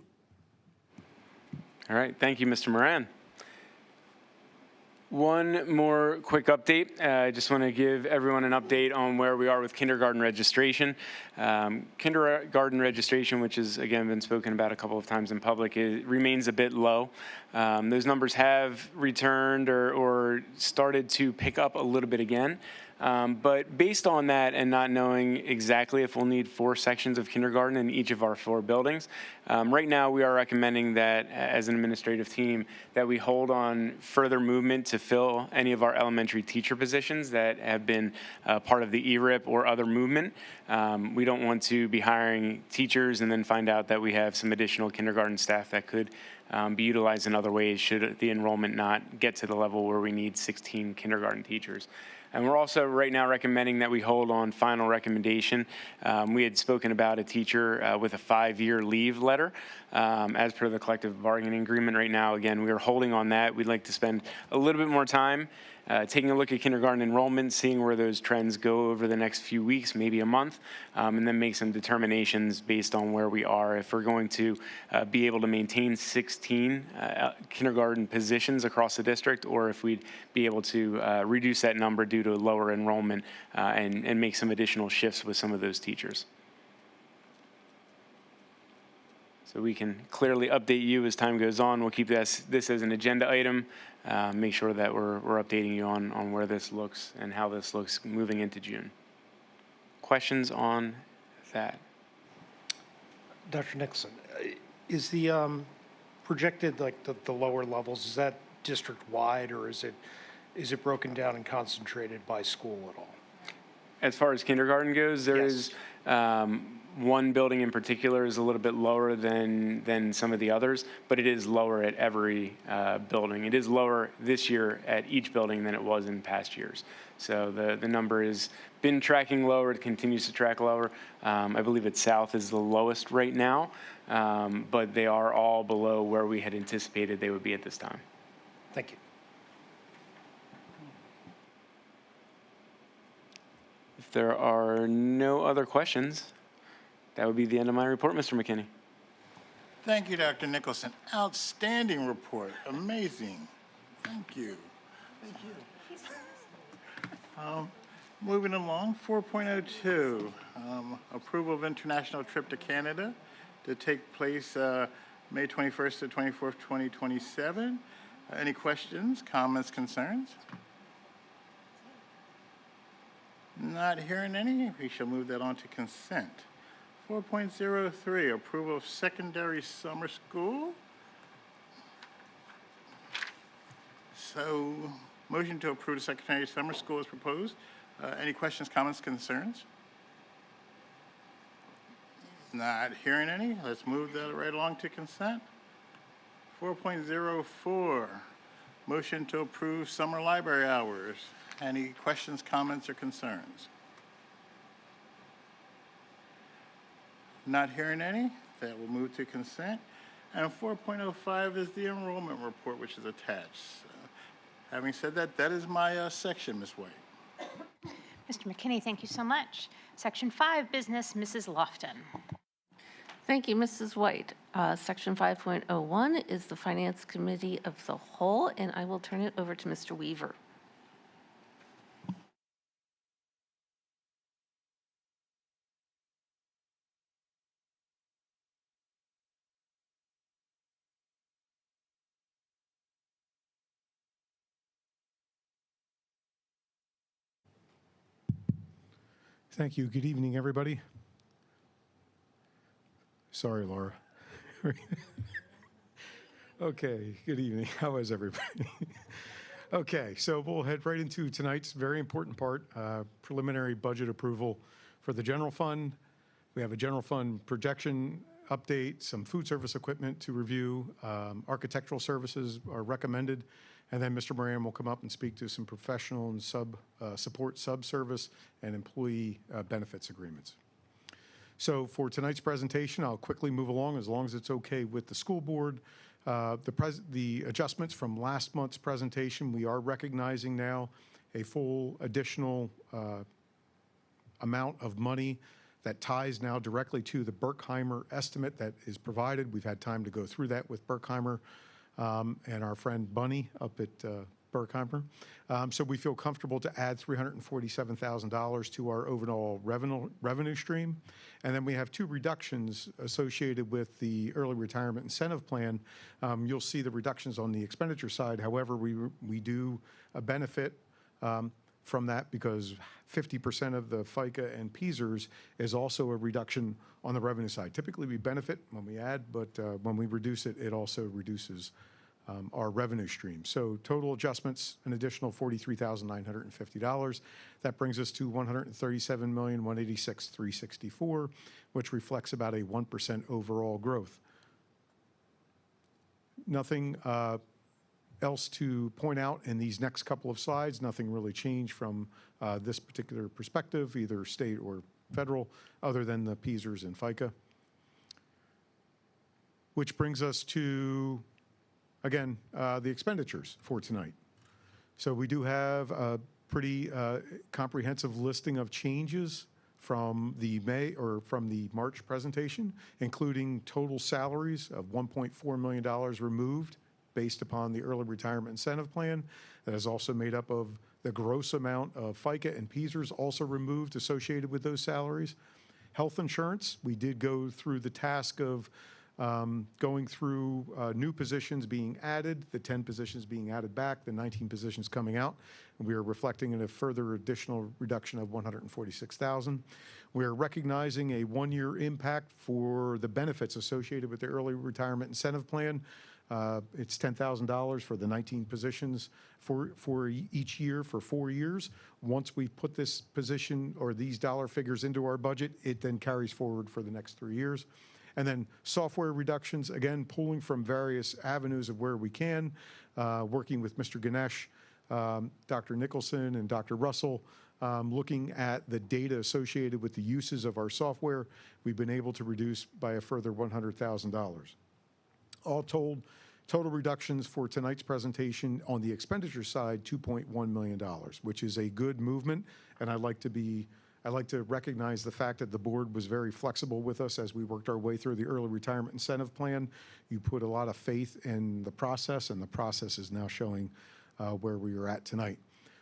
All right, thank you, Mr. Moran. One more quick update. I just want to give everyone an update on where we are with kindergarten registration. Kindergarten registration, which has, again, been spoken about a couple of times in public, remains a bit low. Those numbers have returned or started to pick up a little bit again. But based on that and not knowing exactly if we'll need 4 sections of kindergarten in each of our 4 buildings, right now we are recommending that as an administrative team that we hold on further movement to fill any of our elementary teacher positions that have been part of the ERIP or other movement. We don't want to be hiring teachers and then find out that we have some additional kindergarten staff that could be utilized in other ways should the enrollment not get to the level where we need 16 kindergarten teachers. And we're also right now recommending that we hold on final recommendation. We had spoken about a teacher with a 5-year leave letter as per the collective bargaining agreement. Right now, again, we are holding on that. We'd like to spend a little bit more time taking a look at kindergarten enrollment, seeing where those trends go over the next few weeks, maybe a month, and then make some determinations based on where we are. If we're going to be able to maintain 16 kindergarten positions across the district, or if we'd be able to reduce that number due to lower enrollment and make some additional shifts with some of those teachers. So we can clearly update you as time goes on. We'll keep this as an agenda item, make sure that we're updating you on where this looks and how this looks moving into June. Questions on that? Dr. Nicholson, is the projected, like the lower levels, is that district-wide, or is it broken down and concentrated by school at all? As far as kindergarten goes, there is one building in particular is a little bit lower than some of the others, but it is lower at every building. It is lower this year at each building than it was in past years. So the number has been tracking lower. It continues to track lower. I believe it's South is the lowest right now, but they are all below where we had anticipated they would be at this time. Thank you. If there are no other questions, that would be the end of my report, Mr. McKinney. Thank you, Dr. Nicholson. Outstanding report. Amazing. Thank you. Thank you. Moving along, 4.02, approval of international trip to Canada to take place May 21st to 24th, 2027. Any questions, comments, concerns? Not hearing any, we shall move that on to consent. 4.03, approval of secondary summer school. So, motion to approve the secondary summer school is proposed. Any questions, comments, concerns? Not hearing any, let's move that right along to consent. 4.04, motion to approve summer library hours. Any questions, comments, or concerns? Not hearing any, that will move to consent. And 4.05 is the enrollment report, which is attached. Having said that, that is my section, Ms. White. Mr. McKinney, thank you so much. Section 5, Business, Mrs. Lofton. Thank you, Mrs. White. Section 5.01 is the Finance Committee of the Whole, and I will turn it over to Mr. Weaver. Thank you. Good evening, everybody. Sorry, Laura. Okay, good evening. How is everybody? Okay, so we'll head right into tonight's very important part, preliminary budget approval for the general fund. We have a general fund projection update, some food service equipment to review, architectural services are recommended, and then Mr. Moran will come up and speak to some professional and support sub-service and employee benefits agreements. So for tonight's presentation, I'll quickly move along as it's okay with the school board. The adjustments from last month's presentation, we are recognizing now a full additional amount of money that ties now directly to the Berkheimer estimate that is provided. We've had time to go through that with Berkheimer and our friend Bunny up at Berkheimer. So we feel comfortable to add $347,000 to our overall revenue stream. And then we have 2 reductions associated with the early retirement incentive plan. You'll see the reductions on the expenditure side. However, we do benefit from that because 50% of the FICA and PSERS is also a reduction on the revenue side. Typically, we benefit when we add, but when we reduce it, it also reduces our revenue stream. So total adjustments, an additional $43,950. That brings us to $137,186,364, which reflects about a 1% overall growth. Nothing else to point out in these next couple of slides. Nothing really changed from this particular perspective, either state or federal, other than the PSERS and FICA. Which brings us to, again, the expenditures for tonight. So we do have a pretty comprehensive listing of changes from the March presentation, including total salaries of $1.4 million removed based upon the early retirement incentive plan. That is also made up of the gross amount of FICA and PSERS also removed associated with those salaries. Health insurance, we did go through the task of going through new positions being added, the 10 positions being added back, the 19 positions coming out. And we are reflecting in a further additional reduction of $146,000. We are recognizing a one-year impact for the benefits associated with the early retirement incentive plan. It's $10,000 for the 19 positions for each year for 4 years. Once we put this position or these dollar figures into our budget, it then carries forward for the next 3 years. And then software reductions, again, pulling from various avenues of where we can, working with Mr. Ganesh, Dr. Nicholson, and Dr. Russell, looking at the data associated with the uses of our software. We've been able to reduce by a further $100,000. All told, total reductions for tonight's presentation on the expenditure side, $2.1 million, which is a good movement. And I'd like to recognize the fact that the board was very flexible with us as we worked our way through the early retirement incentive plan. You put a lot of faith in the process, and the process is now showing where we are at tonight.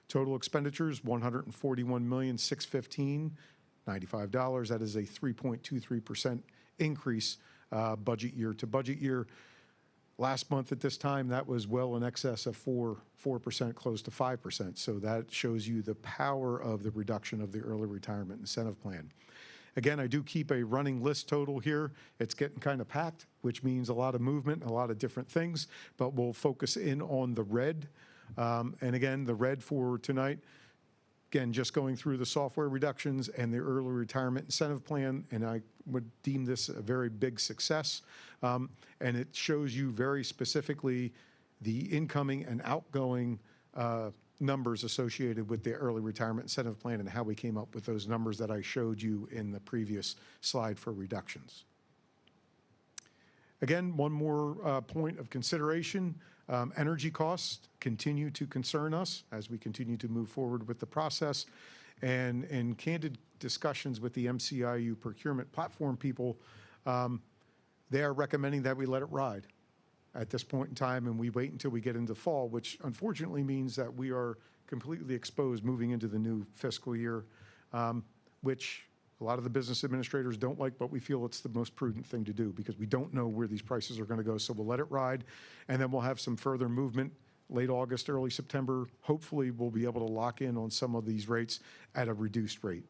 Total expenditures, $141,615,095. That is a 3.23% increase budget year to budget year. Last month at this time, that was well in excess of 4%, close to 5%. So that shows you the power of the reduction of the early retirement incentive plan. Again, I do keep a running list total here. It's getting kind of packed, which means a lot of movement, a lot of different things, but we'll focus in on the red. And again, the red for tonight, again, just going through the software reductions and the early retirement incentive plan, and I would deem this a very big success. And it shows you very specifically the incoming and outgoing numbers associated with the early retirement incentive plan and how we came up with those numbers that I showed you in the previous slide for reductions. Again, one more point of consideration. Energy costs continue to concern us as we continue to move forward with the process. And in candid discussions with the MCIU procurement platform people, they are recommending that we let it ride at this point in time and we wait until we get into fall, which unfortunately means that we are completely exposed moving into the new fiscal year, which a lot of the business administrators don't like, but we feel it's the most prudent thing to do because we don't know where these prices are going to go. So we'll let it ride, and then we'll have some further movement late August, early September. Hopefully, we'll be able to lock in on some of these rates at a reduced rate.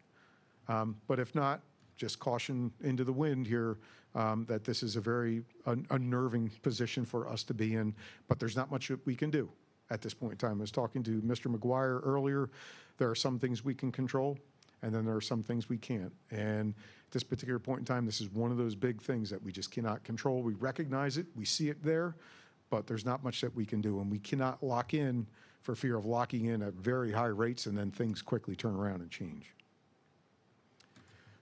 But if not, just caution into the wind here that this is a very unnerving position for us to be in, but there's not much that we can do at this point in time. I was talking to Mr. McGuire earlier. There are some things we can control, and then there are some things we can't. And at this particular point in time, this is one of those big things that we just cannot control. We recognize it, we see it there, but there's not much that we can do. And we cannot lock in for fear of locking in at very high rates and then things quickly turn around and change.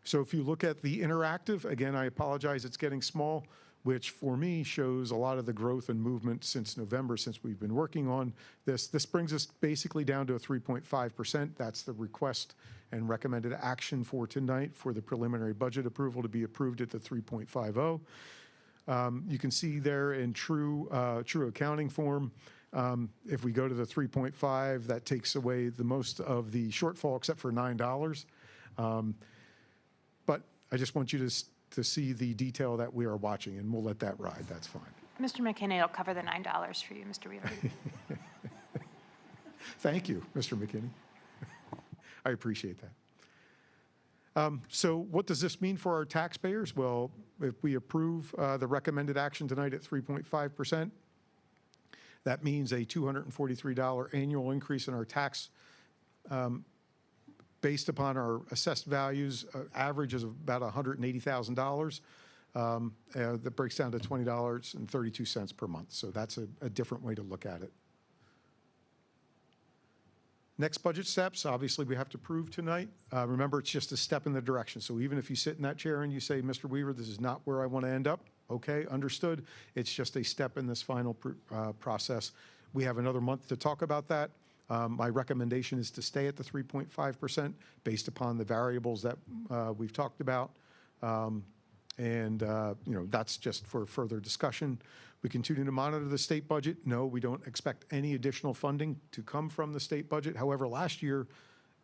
So if you look at the interactive, again, I apologize, it's getting small, which for me shows a lot of the growth and movement since November, since we've been working on this. This brings us basically down to a 3.5%. That's the request and recommended action for tonight for the preliminary budget approval to be approved at the 3.50. You can see there in true accounting form, if we go to the 3.5, that takes away the most of the shortfall except for $9. But I just want you to see the detail that we are watching, and we'll let that ride. That's fine. Mr. McKinney will cover the $9 for you, Mr. Wheeler. Thank you, Mr. McKinney. I appreciate that. So what does this mean for our taxpayers? Well, if we approve the recommended action tonight at 3.5%, that means a $243 annual increase in our tax based upon our assessed values, average is about $180,000. That breaks down to $20.32 per month. So that's a different way to look at it. Next budget steps, obviously we have to approve tonight. Remember, it's just a step in the direction. So even if you sit in that chair and you say, Mr. Weaver, this is not where I want to end up, okay, understood. It's just a step in this final process. We have another month to talk about that. My recommendation is to stay at the 3.5% based upon the variables that we've talked about. That's just for further discussion. We continue to monitor the state budget. No, we don't expect any additional funding to come from the state budget. However, last year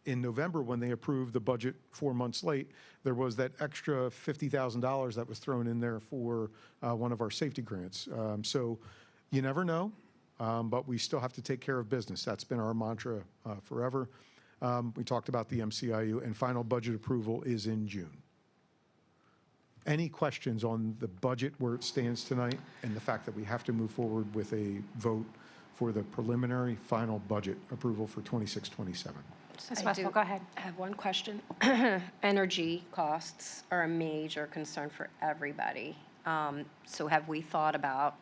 in November, when they approved the budget 4 months late, there was that extra $50,000 that was thrown in there for one of our safety grants. So you never know, but we still have to take care of business. That's been our mantra forever. We talked about the MCIU, and final budget approval is in June. Any questions on the budget where it stands tonight and the fact that we have to move forward with a vote for the preliminary final budget approval for 26-27? Ms. I Westphal, go ahead. I have one question. Energy costs are a major concern for everybody. So have we thought about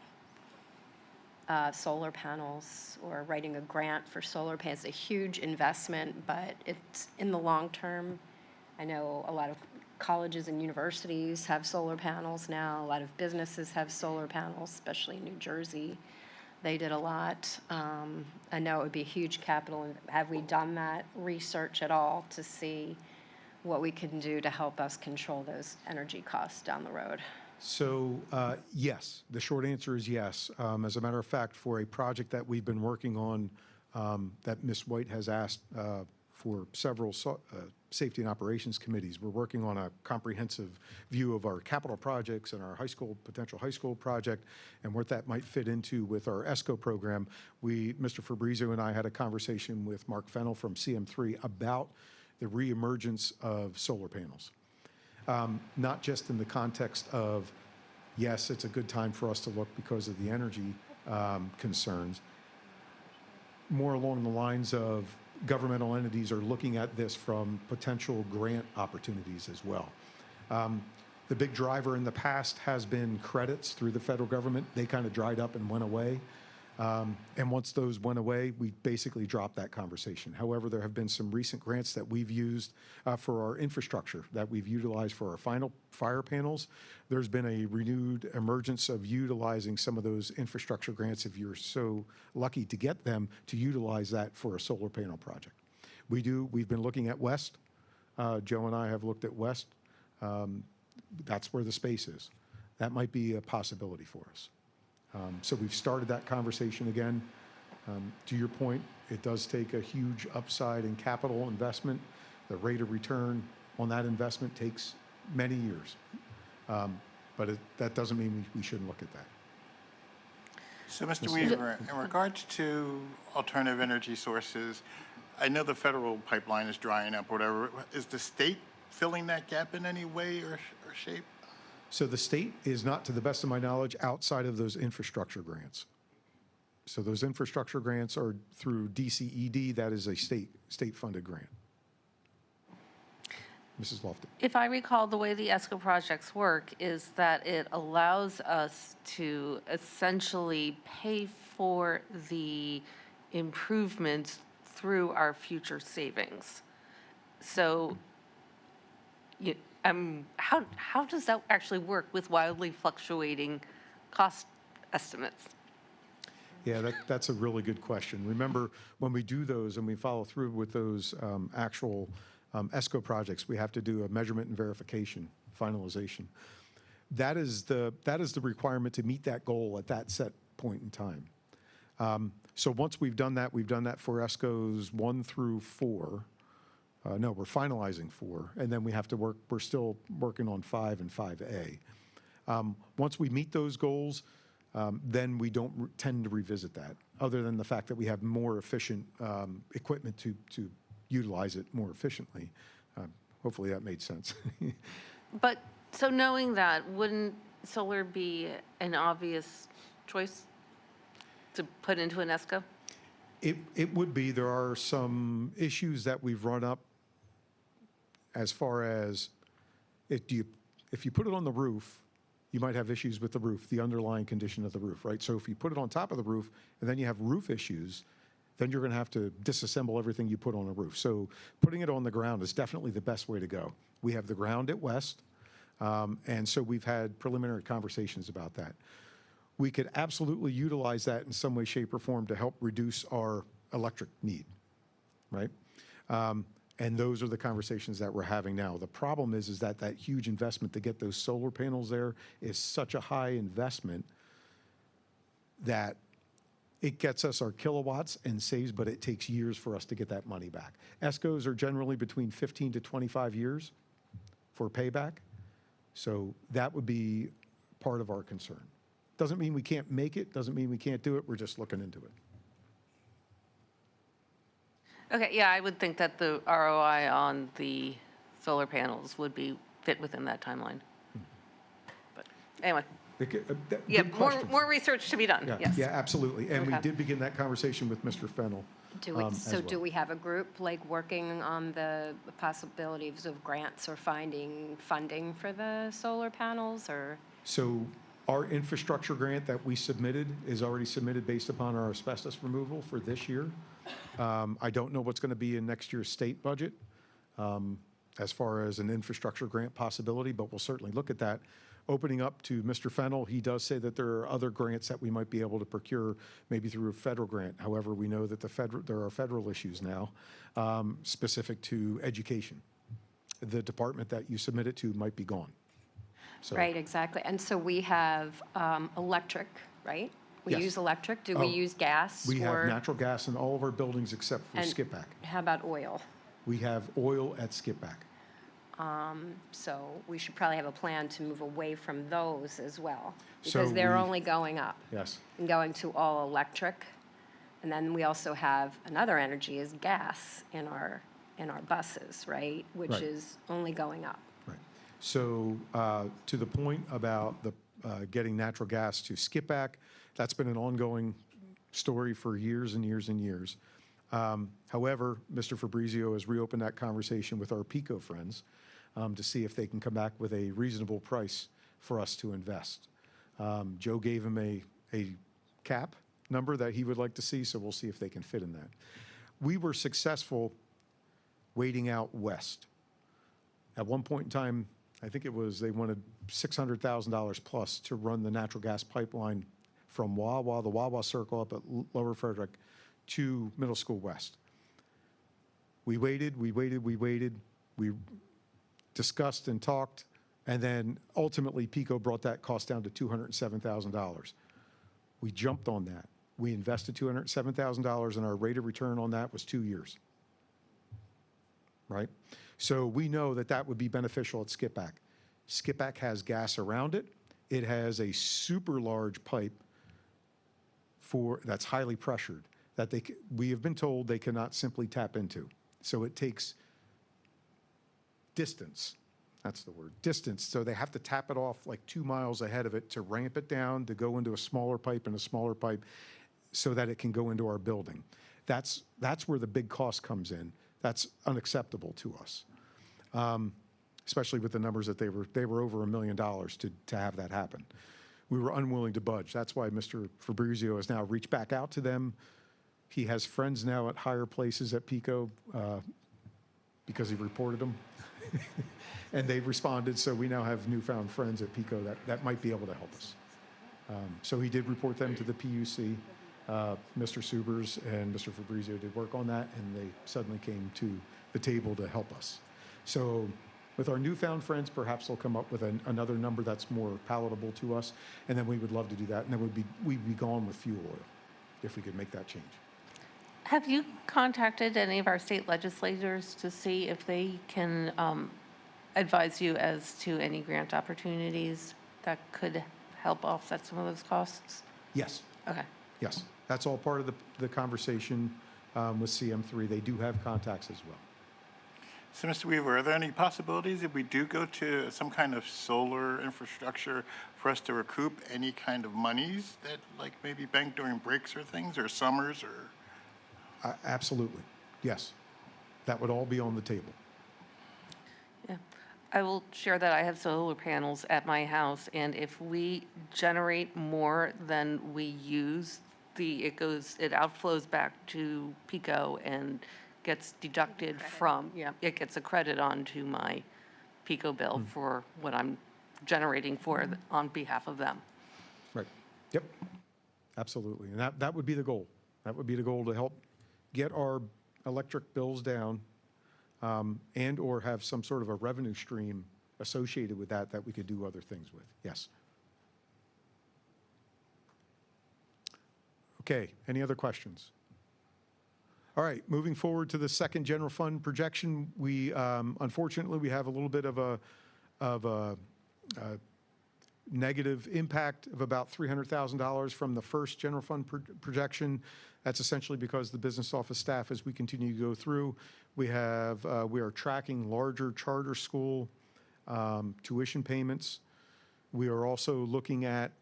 solar panels or writing a grant for solar panels? It's a huge investment, but it's in the long term. I know a lot of colleges and universities have solar panels now. A lot of businesses have solar panels, especially in New Jersey. They did a lot. I know it would be a huge capital. Have we done that research at all to see what we can do to help us control those energy costs down the road? So yes, the short answer is yes. As a matter of fact, for a project that we've been working on that Ms. White has asked for several safety and operations committees, we're working on a comprehensive view of our capital projects and our potential high school project and what that might fit into with our ESCO program. Mr. Fabrizio and I had a conversation with Mark Fennell from CM3 about the reemergence of solar panels. Not just in the context of, yes, it's a good time for us to look because of the energy concerns, more along the lines of governmental entities are looking at this from potential grant opportunities as well. The big driver in the past has been credits through the federal government. They kind of dried up and went away. And once those went away, we basically dropped that conversation. However, there have been some recent grants that we've used for our infrastructure that we've utilized for our final fire panels. There's been a renewed emergence of utilizing some of those infrastructure grants, if you're so lucky to get them, to utilize that for a solar panel project. We've been looking at West. Joe and I have looked at West. That's where the space is. That might be a possibility for us. So we've started that conversation again. To your point, it does take a huge upside in capital investment. The rate of return on that investment takes many years. But that doesn't mean we shouldn't look at that. So, Mr. Weaver, in regards to alternative energy sources, I know the federal pipeline is drying up, whatever. Is the state filling that gap in any way or shape? So the state is not, to the best of my knowledge, outside of those infrastructure grants. So those infrastructure grants are through DCED. That is a state-funded grant. Mrs. Lofton. If I recall, the way the ESCO projects work is that it allows us to essentially pay for the improvements through our future savings. So how does that actually work with wildly fluctuating cost estimates? Yeah, that's a really good question. Remember, when we do those and we follow through with those actual ESCO projects, we have to do a measurement and verification, finalization. That is the requirement to meet that goal at that set point in time. So once we've done that for ESCOs 1 through 4. No, we're finalizing 4, and then we have to work, we're still working on 5 and 5A. Once we meet those goals, then we don't tend to revisit that, other than the fact that we have more efficient equipment to utilize it more efficiently. Hopefully that made sense. But, so knowing that, wouldn't solar be an obvious choice to put into an ESCO? It would be. There are some issues that we've run up as far as if you put it on the roof, you might have issues with the roof, the underlying condition of the roof, right? So if you put it on top of the roof and then you have roof issues, then you're going to have to disassemble everything you put on the roof. So putting it on the ground is definitely the best way to go. We have the ground at West, and so we've had preliminary conversations about that. We could absolutely utilize that in some way, shape, or form to help reduce our electric need, right? And those are the conversations that we're having now. The problem is that that huge investment to get those solar panels there is such a high investment that it gets us our kilowatts and saves, but it takes years for us to get that money back. ESCOs are generally between 15 to 25 years for payback. So that would be part of our concern. Doesn't mean we can't make it, doesn't mean we can't do it, we're just looking into it. Okay, yeah, I would think that the ROI on the solar panels would be fit within that timeline. But anyway, yeah, more research to be done, Yeah, yes. yeah, absolutely. And we Okay. did begin that conversation with Mr. Fennell. Do we, as so well. do we have a group like working on the possibilities of grants or finding funding for the solar panels or? So our infrastructure grant that we submitted is already submitted based upon our asbestos removal for this year. I don't know what's going to be in next year's state budget as far as an infrastructure grant possibility, but we'll certainly look at that. Opening up to Mr. Fennell, he does say that there are other grants that we might be able to procure, maybe through a federal grant. However, we know that there are federal issues now specific to education. The department that you submit it to might be gone. So- Right, exactly. And so we have electric, right? We Yes. use electric. Do we use gas? We have or- natural gas in all of our buildings except for And Skip Back. How about oil? We have oil at Skip Back. So we should probably have a plan to move away from those as well. So Because they're we- only going up. Yes. And going to all electric. And then we also have another energy is gas in our buses, right? Which Right. is only going up. So to the point about the getting natural gas to Skip Back, that's been an ongoing story for years and years and years. However, Mr. Fabrizio has reopened that conversation with our PICO friends to see if they can come back with a reasonable price for us to invest. Joe gave him a cap number that he would like to see, so we'll see if they can fit in that. We were successful waiting out west. At one point in time, I think it was, they wanted $600,000 plus to run the natural gas pipeline from Wawa, the Wawa Circle up at Lower Frederick, to Middle School West. We waited, we discussed and talked, and then ultimately PICO brought that cost down to $207,000. We jumped on that. We invested $207,000 and our rate of return on that was 2 years. Right? So we know that that would be beneficial at Skip Back. Skip Back has gas around it. It has a super large pipe that's highly pressured that we have been told they cannot simply tap into. So it takes distance. That's the word, distance. So they have to tap it off like 2 miles ahead of it to ramp it down, to go into a smaller pipe and a smaller pipe so that it can go into our building. That's where the big cost comes in. That's unacceptable to us, especially with the numbers that they were over $1 million to have that happen. We were unwilling to budge. That's why Mr. Fabrizio has now reached back out to them. He has friends now at higher places at PICO because he reported them, and they've responded. So we now have newfound friends at PICO that might be able to help us. So he did report them to the PUC. Mr. Subers and Mr. Fabrizio did work on that, and they suddenly came to the table to help us. So with our newfound friends, perhaps they'll come up with another number that's more palatable to us, and then we would love to do that, and then we'd be gone with fuel oil if we could make that change. Have you contacted any of our state legislators to see if they can advise you as to any grant opportunities that could help offset some of those costs? Yes. Okay. Yes, that's all part of the conversation. with CM3. They do have contacts as well. So, Mr. Weaver, are there any possibilities if we do go to some kind of solar infrastructure for us to recoup any kind of monies that, like, maybe bank during breaks or things, or summers, or? Absolutely, yes. That would all be on the table. Yeah. I will share that I have solar panels at my house, and if we generate more than we use, it outflows back to PICO and gets deducted from, it gets a credit onto my PICO bill for what I'm generating on behalf of them. Right, yep, absolutely. And that would be the goal. That would be the goal, to help get our electric bills down, and or have some sort of a revenue stream associated with that we could do other things with. Yes. Okay, any other questions? All right, moving forward to the second general fund projection, we, unfortunately, we have a little bit of a negative impact of about $300,000 from the first general fund projection. That's essentially because the business office staff, as we continue to go through, we are tracking larger charter school tuition payments. We are also looking at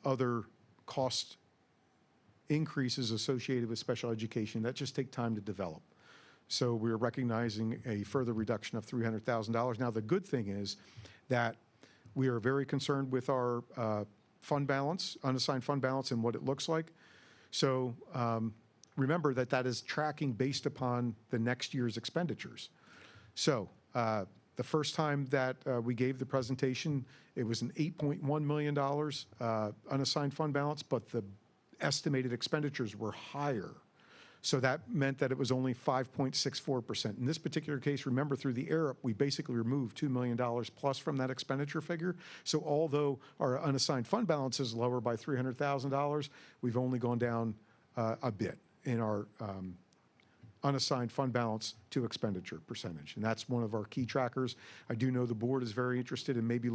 other cost increases associated with special education that just take time to develop. So we're recognizing a further reduction of $300,000. Now, the good thing is that we are very concerned with our fund balance, unassigned fund balance, and what it looks like. So remember that is tracking based upon the next year's expenditures. So the first time that we gave the presentation, it was an $8.1 million unassigned fund balance, but the estimated expenditures were higher. So that meant that it was only 5.64%. In this particular case, remember, through the ARIP, we basically removed $2 million plus from that expenditure figure. So although our unassigned fund balance is lower by $300,000, we've only gone down a bit in our unassigned fund balance to expenditure percentage. And that's one of our key trackers. I do know the board is very interested in maybe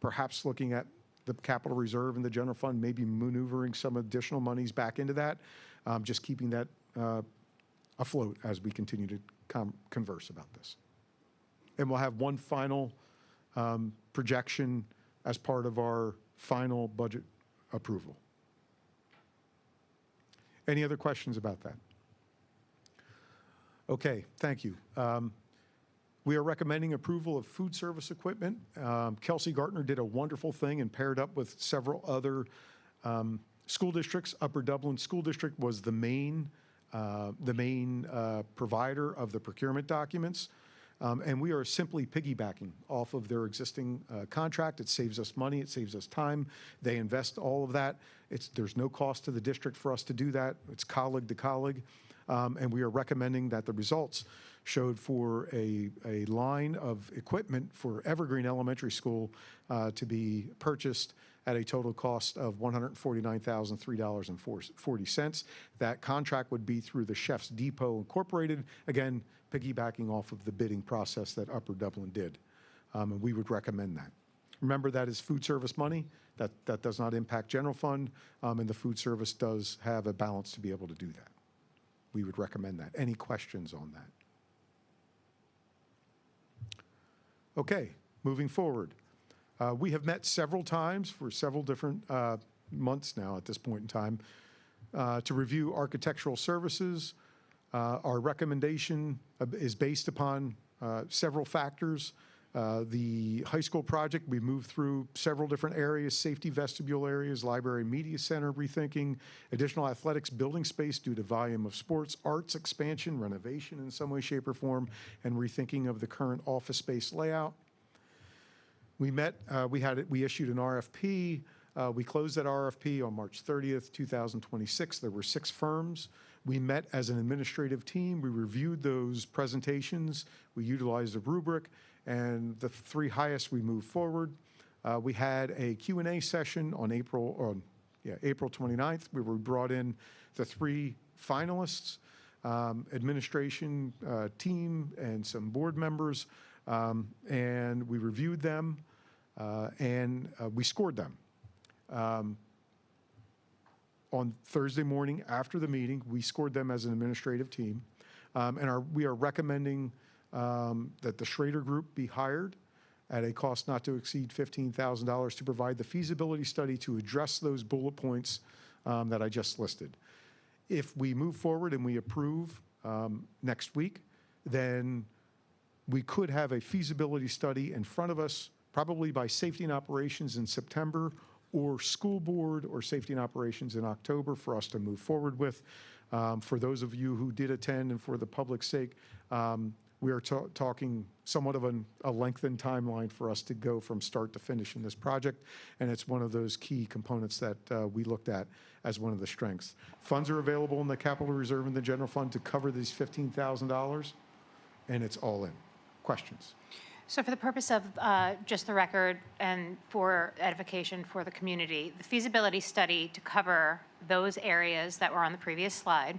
perhaps looking at the capital reserve and the general fund, maybe maneuvering some additional monies back into that, just keeping that afloat as we continue to converse about this. And we'll have one final projection as part of our final budget approval. Any other questions about that? Okay, thank you. We are recommending approval of food service equipment. Kelsey Gartner did a wonderful thing and paired up with several other school districts. Upper Dublin School District was the main provider of the procurement documents. And we are simply piggybacking off of their existing contract. It saves us money, it saves us time. They invest all of that. There's no cost to the district for us to do that. It's colleague to colleague. And we are recommending that the results showed for a line of equipment for Evergreen Elementary School to be purchased at a total cost of $149,003.40. That contract would be through the Chef's Depot Incorporated, again, piggybacking off of the bidding process that Upper Dublin did. And we would recommend that. Remember, that is food service money. That does not impact general fund, and the food service does have a balance to be able to do that. We would recommend that. Any questions on that? Okay, moving forward. We have met several times for several different months now at this point in time to review architectural services. Our recommendation is based upon several factors. The high school project, we moved through several different areas: safety vestibule areas, library media center rethinking, additional athletics building space due to volume of sports, arts expansion, renovation in some way, shape, or form, and rethinking of the current office space layout. We met, we issued an RFP. We closed that RFP on March 30th, 2026. There were 6 firms. We met as an administrative team. We reviewed those presentations. We utilized a rubric, and the 3 highest we moved forward. We had a Q&A session on April 29th. We brought in the 3 finalists, administration team, and some board members, and we reviewed them, and we scored them. on Thursday morning after the meeting, we scored them as an administrative team. We are recommending that the Schrader Group be hired at a cost not to exceed $15,000 to provide the feasibility study to address those bullet points that I just listed. If we move forward and we approve next week, then we could have a feasibility study in front of us probably by Safety and Operations in September, or School Board or Safety and Operations in October for us to move forward with. For those of you who did attend and for the public's sake, we are talking somewhat of a lengthened timeline for us to go from start to finish in this project, and it's one of those key components that we looked at as one of the strengths. Funds are available in the capital reserve and the general fund to cover these $15,000, and it's all in. Questions? So for the purpose of just the record and for edification for the community, the feasibility study to cover those areas that were on the previous slide,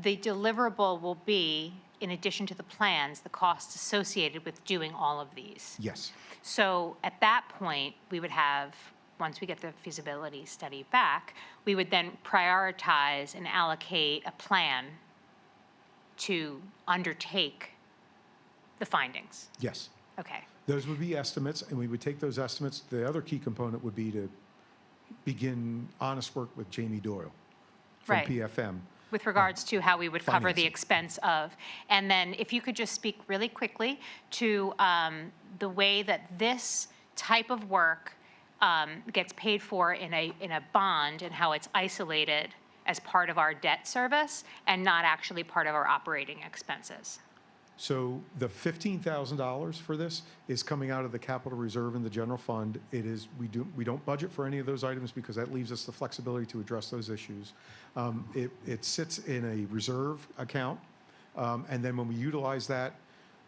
the deliverable will be, in addition to the plans, the costs associated with doing all of these. Yes. So at that point, we would have, once we get the feasibility study back, we would then prioritize and allocate a plan to undertake the findings. Yes. Okay. Those would be estimates, and we would take those estimates. The other key component would be to begin honest work with Jamie Doyle from Right. PFM. With regards to how we would cover the Financing. expense of. And then if you could just speak really quickly to the way that this type of work gets paid for in a bond and how it's isolated as part of our debt service and not actually part of our operating expenses. So the $15,000 for this is coming out of the capital reserve in the general fund. It is, we don't budget for any of those items because that leaves us the flexibility to address those issues. It sits in a reserve account, and then when we utilize that,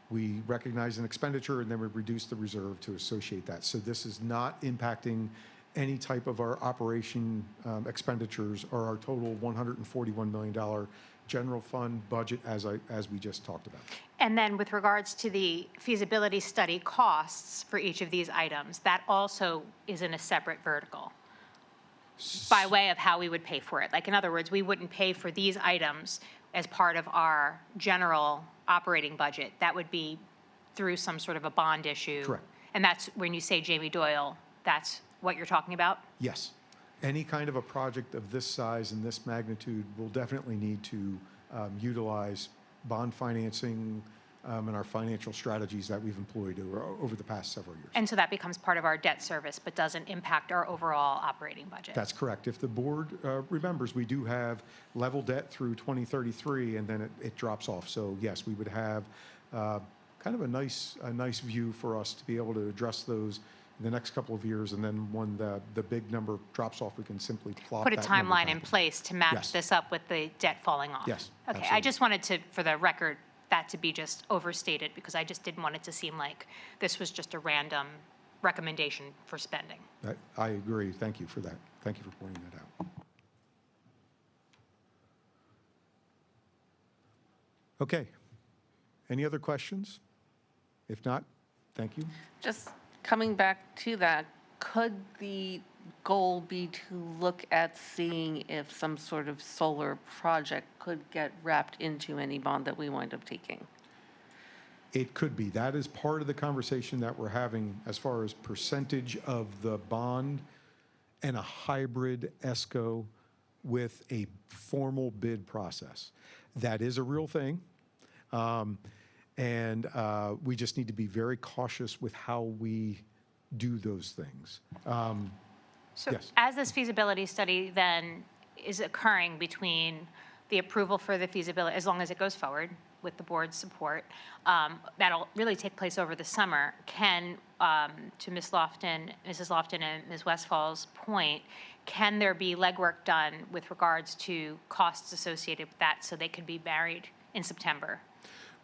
we recognize an expenditure and then we reduce the reserve to associate that. So this is not impacting any type of our operation expenditures or our total $141 million general fund budget as we just talked about. And then with regards to the feasibility study costs for each of these items, that also is in a separate vertical by way of how we would pay for it. Like, in other words, we wouldn't pay for these items as part of our general operating budget. That would be through some sort of a bond issue. Correct. And that's when you say Jamie Doyle, that's what you're talking about? Yes. Any kind of a project of this size and this magnitude will definitely need to utilize bond financing and our financial strategies that we've employed over the past several years. And so that becomes part of our debt service, but doesn't impact our overall operating budget? That's correct. If the board remembers, we do have level debt through 2033, and then it drops off. So yes, we would have kind of a nice view for us to be able to address those in the next couple of years, and then when the big number drops off, we can simply plop Put a that number timeline back in place to match Yes. this up with the debt falling off? Yes, Okay, I absolutely. just wanted to, for the record, that to be just overstated, because I just didn't want it to seem like this was just a random recommendation for spending. I agree. Thank you for that. Thank you for pointing that out. Okay. Any other questions? If not, thank you. Just coming back to that, could the goal be to look at seeing if some sort of solar project could get wrapped into any bond that we wind up taking? It could be. That is part of the conversation that we're having as far as percentage of the bond and a hybrid ESCO with a formal bid process. That is a real thing. And we just need to be very cautious with how we do those things. So Yes. as this feasibility study then is occurring between the approval for the feasibility, as long as it goes forward with the board's support, that'll really take place over the summer. Can, to Mrs. Lofton and Ms. Westfall's point, can there be legwork done with regards to costs associated with that so they could be married in September?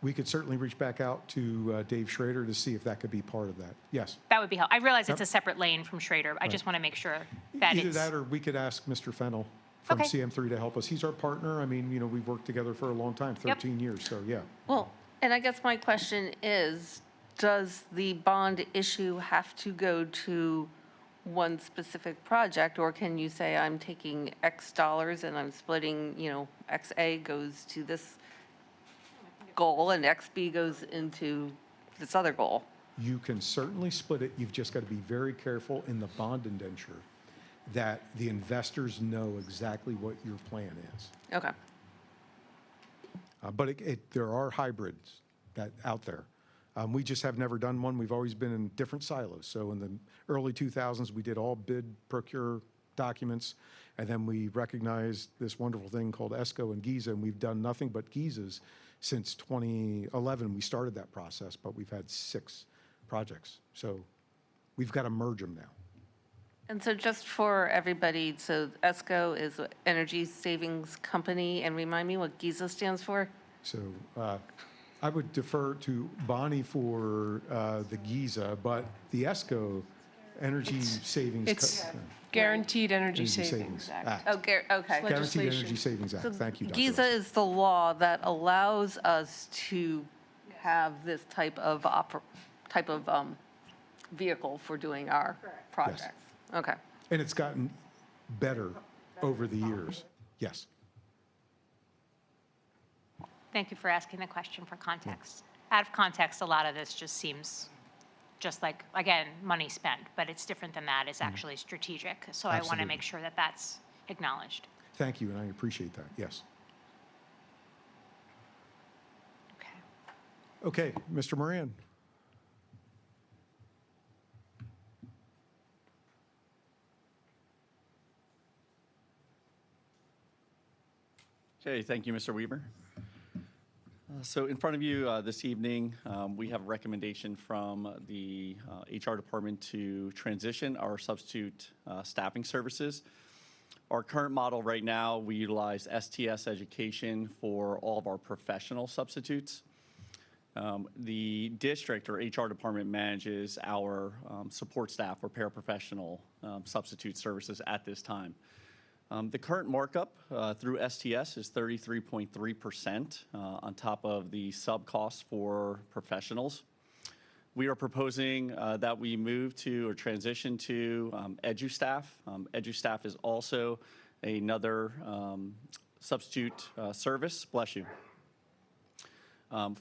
We could certainly reach back out to Dave Schrader to see if that could be part of that. Yes. That would be helpful. I realize it's Yep. a separate lane from Schrader. I Right. just want to make sure that Either it's. that, or we could ask Mr. Fennell from Okay. CM3 to help us. He's our partner. I mean, we've worked together for a long time, Yep. 13 years, so yeah. Well, and I guess my question is, does the bond issue have to go to one specific project, or can you say, I'm taking X dollars and I'm splitting, XA goes to this goal and XB goes into this other goal? You can certainly split it. You've just got to be very careful in the bond indenture that the investors know exactly what your plan is. Okay. But there are hybrids out there. We just have never done one. We've always been in different silos. So in the early 2000s, we did all bid procure documents, and then we recognized this wonderful thing called ESCO and GIZA, and we've done nothing but GIZAs since 2011. We started that process, but we've had 6 projects. So we've got to merge them now. And so just for everybody, so ESCO is Energy Savings Company, and remind me what GIZA stands for? So I would defer to Bonnie for the GIZA, but the ESCO Energy Savings. It's Guaranteed Energy Savings Savings Act. Act. Okay. Guaranteed Energy Savings Act. So Thank you, Dr. GIZA Wilson. is the law that allows us to have this type of vehicle for doing our projects. Okay. And it's gotten better over the years. Yes. Thank you for asking the question for context. Out of context, a lot of this just seems just like, again, money spent, but it's different than that. It's actually strategic. So I want to Absolutely. make sure that that's acknowledged. Thank you, and I appreciate that. Yes. Okay, Mr. Moran. Okay, thank you, Mr. Weaver. So in front of you this evening, we have a recommendation from the HR department to transition our substitute staffing services. Our current model right now, we utilize STS education for all of our professional substitutes. The district or HR department manages our support staff or paraprofessional substitute services at this time. The current markup through STS is 33.3% on top of the sub cost for professionals. We are proposing that we move to or transition to EduStaff. EduStaff is also another substitute service. Bless you.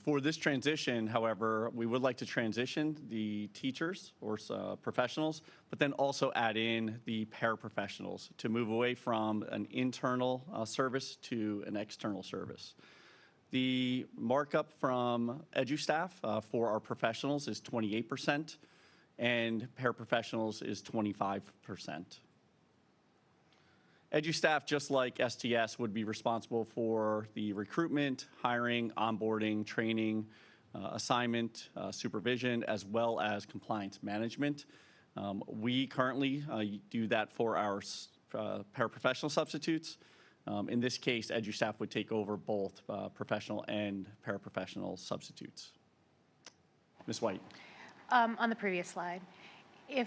For this transition, however, we would like to transition the teachers or professionals, but then also add in the paraprofessionals to move away from an internal service to an external service. The markup from EduStaff for our professionals is 28%, and paraprofessionals is 25%. EduStaff, just like STS, would be responsible for the recruitment, hiring, onboarding, training, assignment, supervision, as well as compliance management. We currently do that for our paraprofessional substitutes. In this case, EduStaff would take over both professional and paraprofessional substitutes. Ms. White. On the previous slide, I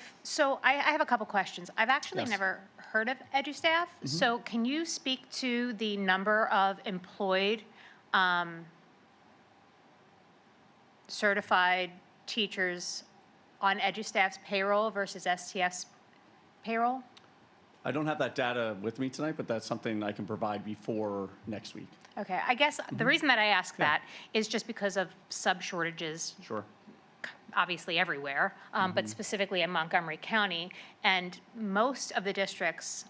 have a couple questions. I've actually Yes. never heard of EduStaff. So can you speak to the number of employed certified teachers on EduStaff's payroll versus STS payroll? I don't have that data with me tonight, but that's something I can provide before next week. Okay, I guess the reason that I ask that is just because of sub shortages Sure. obviously everywhere, but specifically in Montgomery County. And most of the districts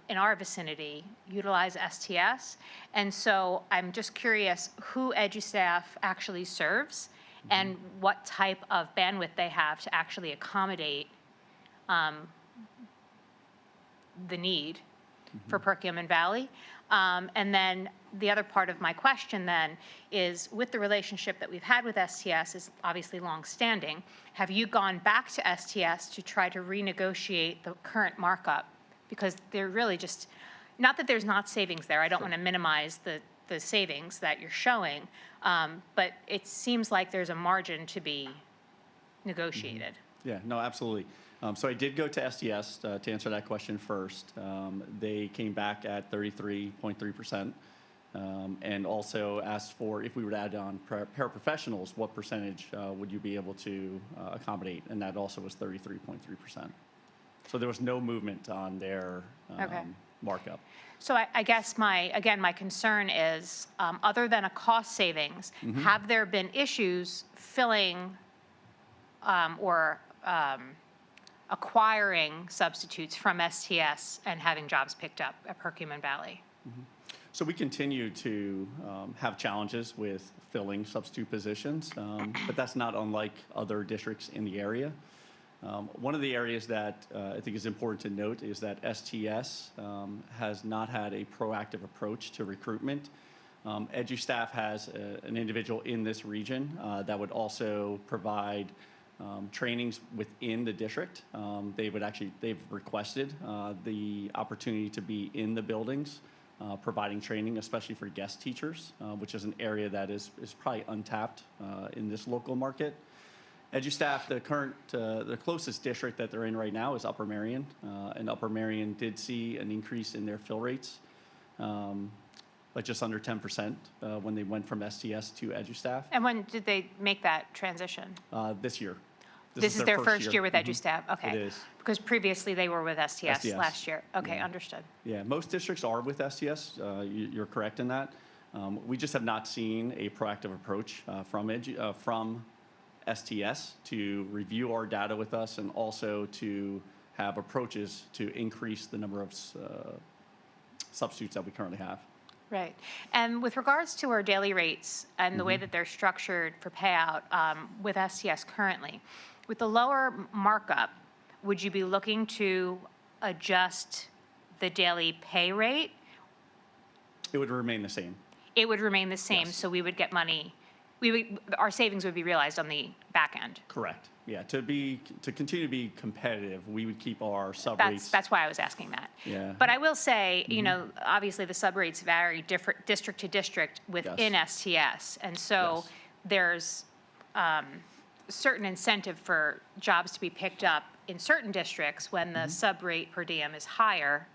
in our vicinity utilize STS. And so I'm just curious who EduStaff actually serves and what type of bandwidth they have to actually accommodate the need for Perkiomen Valley. And then the other part of my question then is, with the relationship that we've had with STS is obviously longstanding, have you gone back to STS to try to renegotiate the current markup? Because they're really just, not that there's not savings there, I don't want to minimize the savings that you're showing, but it seems like there's a margin to be negotiated. Yeah, no, absolutely. So I did go to STS to answer that question first. They came back at 33.3%, and also asked for if we were to add on paraprofessionals, what percentage would you be able to accommodate? And that also was 33.3%. So there was no movement on their Okay. markup. So I guess my concern is, other than a cost savings, Mhm. have there been issues filling or acquiring substitutes from STS and having jobs picked up at Perkiomen Valley? So we continue to have challenges with filling substitute positions, but that's not unlike other districts in the area. One of the areas that I think is important to note is that STS has not had a proactive approach to recruitment. EduStaff has an individual in this region that would also provide trainings within the district. They've requested the opportunity to be in the buildings, providing training, especially for guest teachers, which is an area that is probably untapped in this local market. EduStaff, the closest district that they're in right now is Upper Merion, and Upper Merion did see an increase in their fill rates, but just under 10% when they went from STS to EduStaff And when did they make that transition? this year. This is their first year with Mhm. EduStaff? Okay. It is. Because previously they were with STS STS. last year. Okay, Yeah. understood. Yeah, most districts are with STS. You're correct in that. We just have not seen a proactive approach from STS to review our data with us and also to have approaches to increase the number of substitutes that we currently have. Right. And with regards to our daily rates and the way that they're structured for payout with STS currently, with the lower markup, would you be looking to adjust the daily pay rate? It would remain the same. It would remain the same, so we would get money, our savings would be realized on the back end. Correct. Yeah, to continue to be competitive, we would keep our sub rates. That's why I was asking that. Yeah. But I will say, you know, obviously the sub rates vary different district to district within STS. And so there's certain incentive for jobs to be picked up in certain districts when the sub rate per diem is higher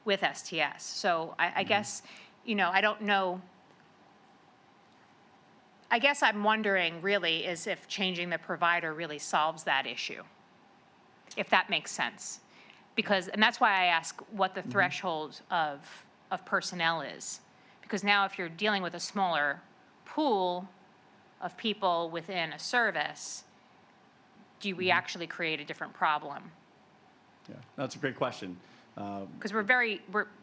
with STS. So I guess, you know, I don't know. I guess I'm wondering really is if changing the provider really solves that issue, if that makes sense. Because, and that's why I ask what the threshold of personnel is. Because now if you're dealing with a smaller pool of people within a service, do we actually create a different problem? Yeah, that's a great question. Because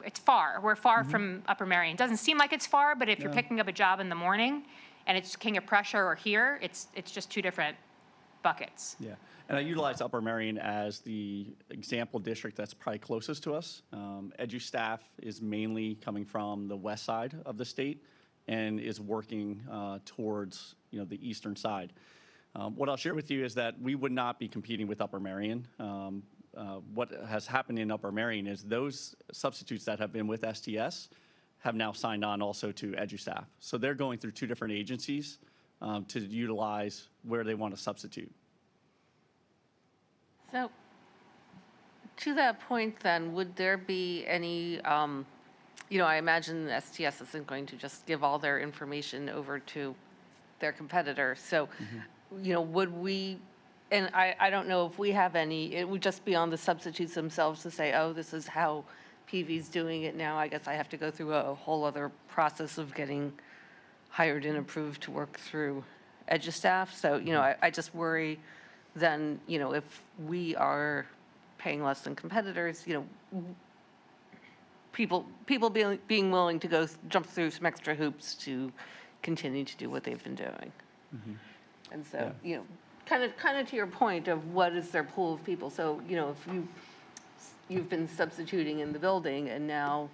it's far. We're far from Upper Merion. It doesn't seem like it's far, but if you're Yeah. picking up a job in the morning and it's King of Prussia or here, it's just two different buckets. Yeah, and I utilize Upper Merion as the example district that's probably closest to us. EduStaff is mainly coming from the west side of the state and is working towards the eastern side. What I'll share with you is that we would not be competing with Upper Merion. What has happened in Upper Merion is those substitutes that have been with STS have now signed on also to EduStaff. So they're going through two different agencies to utilize where they want to substitute. So, to that point then, would there be any, I imagine STS isn't going to just give all their information over to their competitor. So, would we, and I don't know if we have any, it would just be on the substitutes themselves to say, oh, this is how PV's doing it now. I guess I have to go through a whole other process of getting hired and approved to work through EduStaff. So, I just worry then, if we are paying less than competitors, people being willing to jump through some extra hoops to continue to do what they've been doing. And so, kind of to your point of what is their pool of people. So, if you've been substituting in the building and now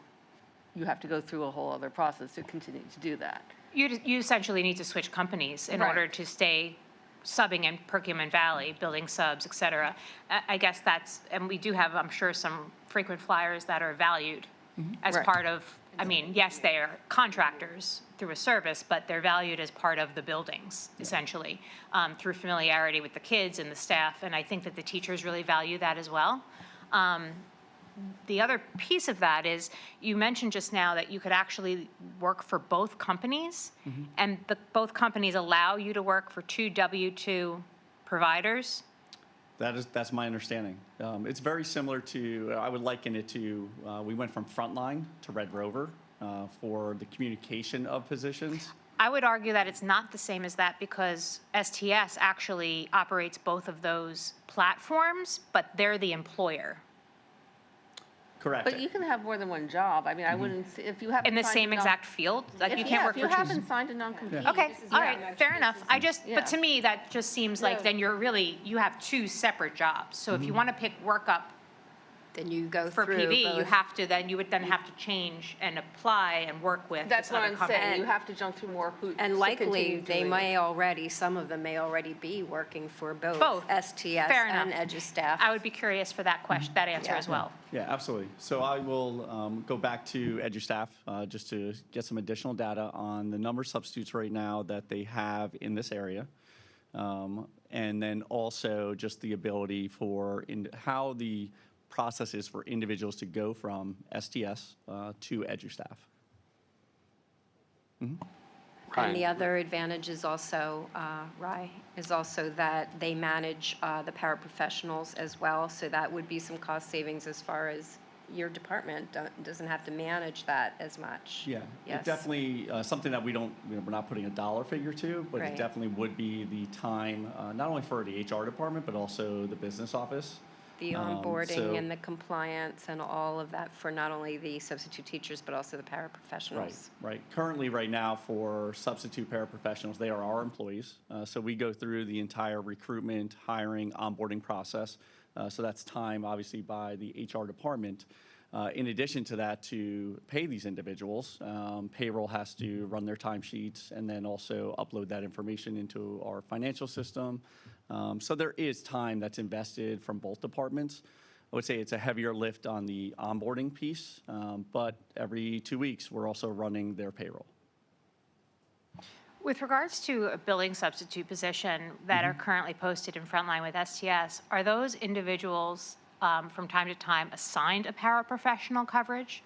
you have to go through a whole other process to continue to do that. You essentially need to switch companies in Right. order to stay subbing in Perkiomen Valley, building subs, et cetera. I guess and we do have, I'm sure, some frequent flyers that are valued as Right. part of, yes, they are contractors through a service, but they're valued as part of the buildings, essentially, through familiarity with the kids and the staff, and I think that the teachers really value that as well. The other piece of that is, you mentioned just now that you could actually work for both companies, and both companies allow you to work for two W-2 providers? That's my understanding. It's very similar to, I would liken it to, we went from Frontline to Red Rover for the communication of positions. I would argue that it's not the same as that because STS actually operates both of those platforms, but they're the employer. Correct. But you can have more than one job. I mean, I wouldn't, if you haven't. In the signed same a non- exact field? Like you If- can't yeah, work if you for two. haven't signed a non-compete. Okay, this is- all yeah. right, fair enough. Yeah. But to me, that just seems like No. then you're really, you have two separate jobs. So if you want to pick work up Then you go for through PV, you both. have to, then you would then have to change and apply and work with That's this what other I'm company. saying. You have to jump through more hoops. And to likely, continue they doing it. may already, some of them may already be working for both Both. STS Fair and enough. EduStaff. I would be curious for that question, that answer Yeah. as well. Yeah, absolutely. So I will go back to EduStaff just to get some additional data on the number of substitutes right now that they have in this area. And then also just the ability for how the process is for individuals to go from STS to EduStaff. And the other advantage is also, Rye, is also that they manage the paraprofessionals as well. So that would be some cost savings as far as your department doesn't have to manage that as much. Yeah, Yes. it definitely, something that we don't, we're not putting a dollar figure to, but Right. it definitely would be the time, not only for the HR department, but also the business office. The so- onboarding and the compliance and all of that for not only the substitute teachers, but also the paraprofessionals. Right. Currently, right now, for substitute paraprofessionals, they are our employees. So we go through the entire recruitment, hiring, onboarding process. So that's time, obviously, by the HR department. In addition to that, to pay these individuals, payroll has to run their timesheets and then also upload that information into our financial system. So there is time that's invested from both departments. I would say it's a heavier lift on the onboarding piece, but every 2 weeks, we're also running their payroll. With regards to a building substitute position that are currently posted in Frontline with STS, are those individuals from time to time assigned a paraprofessional coverage?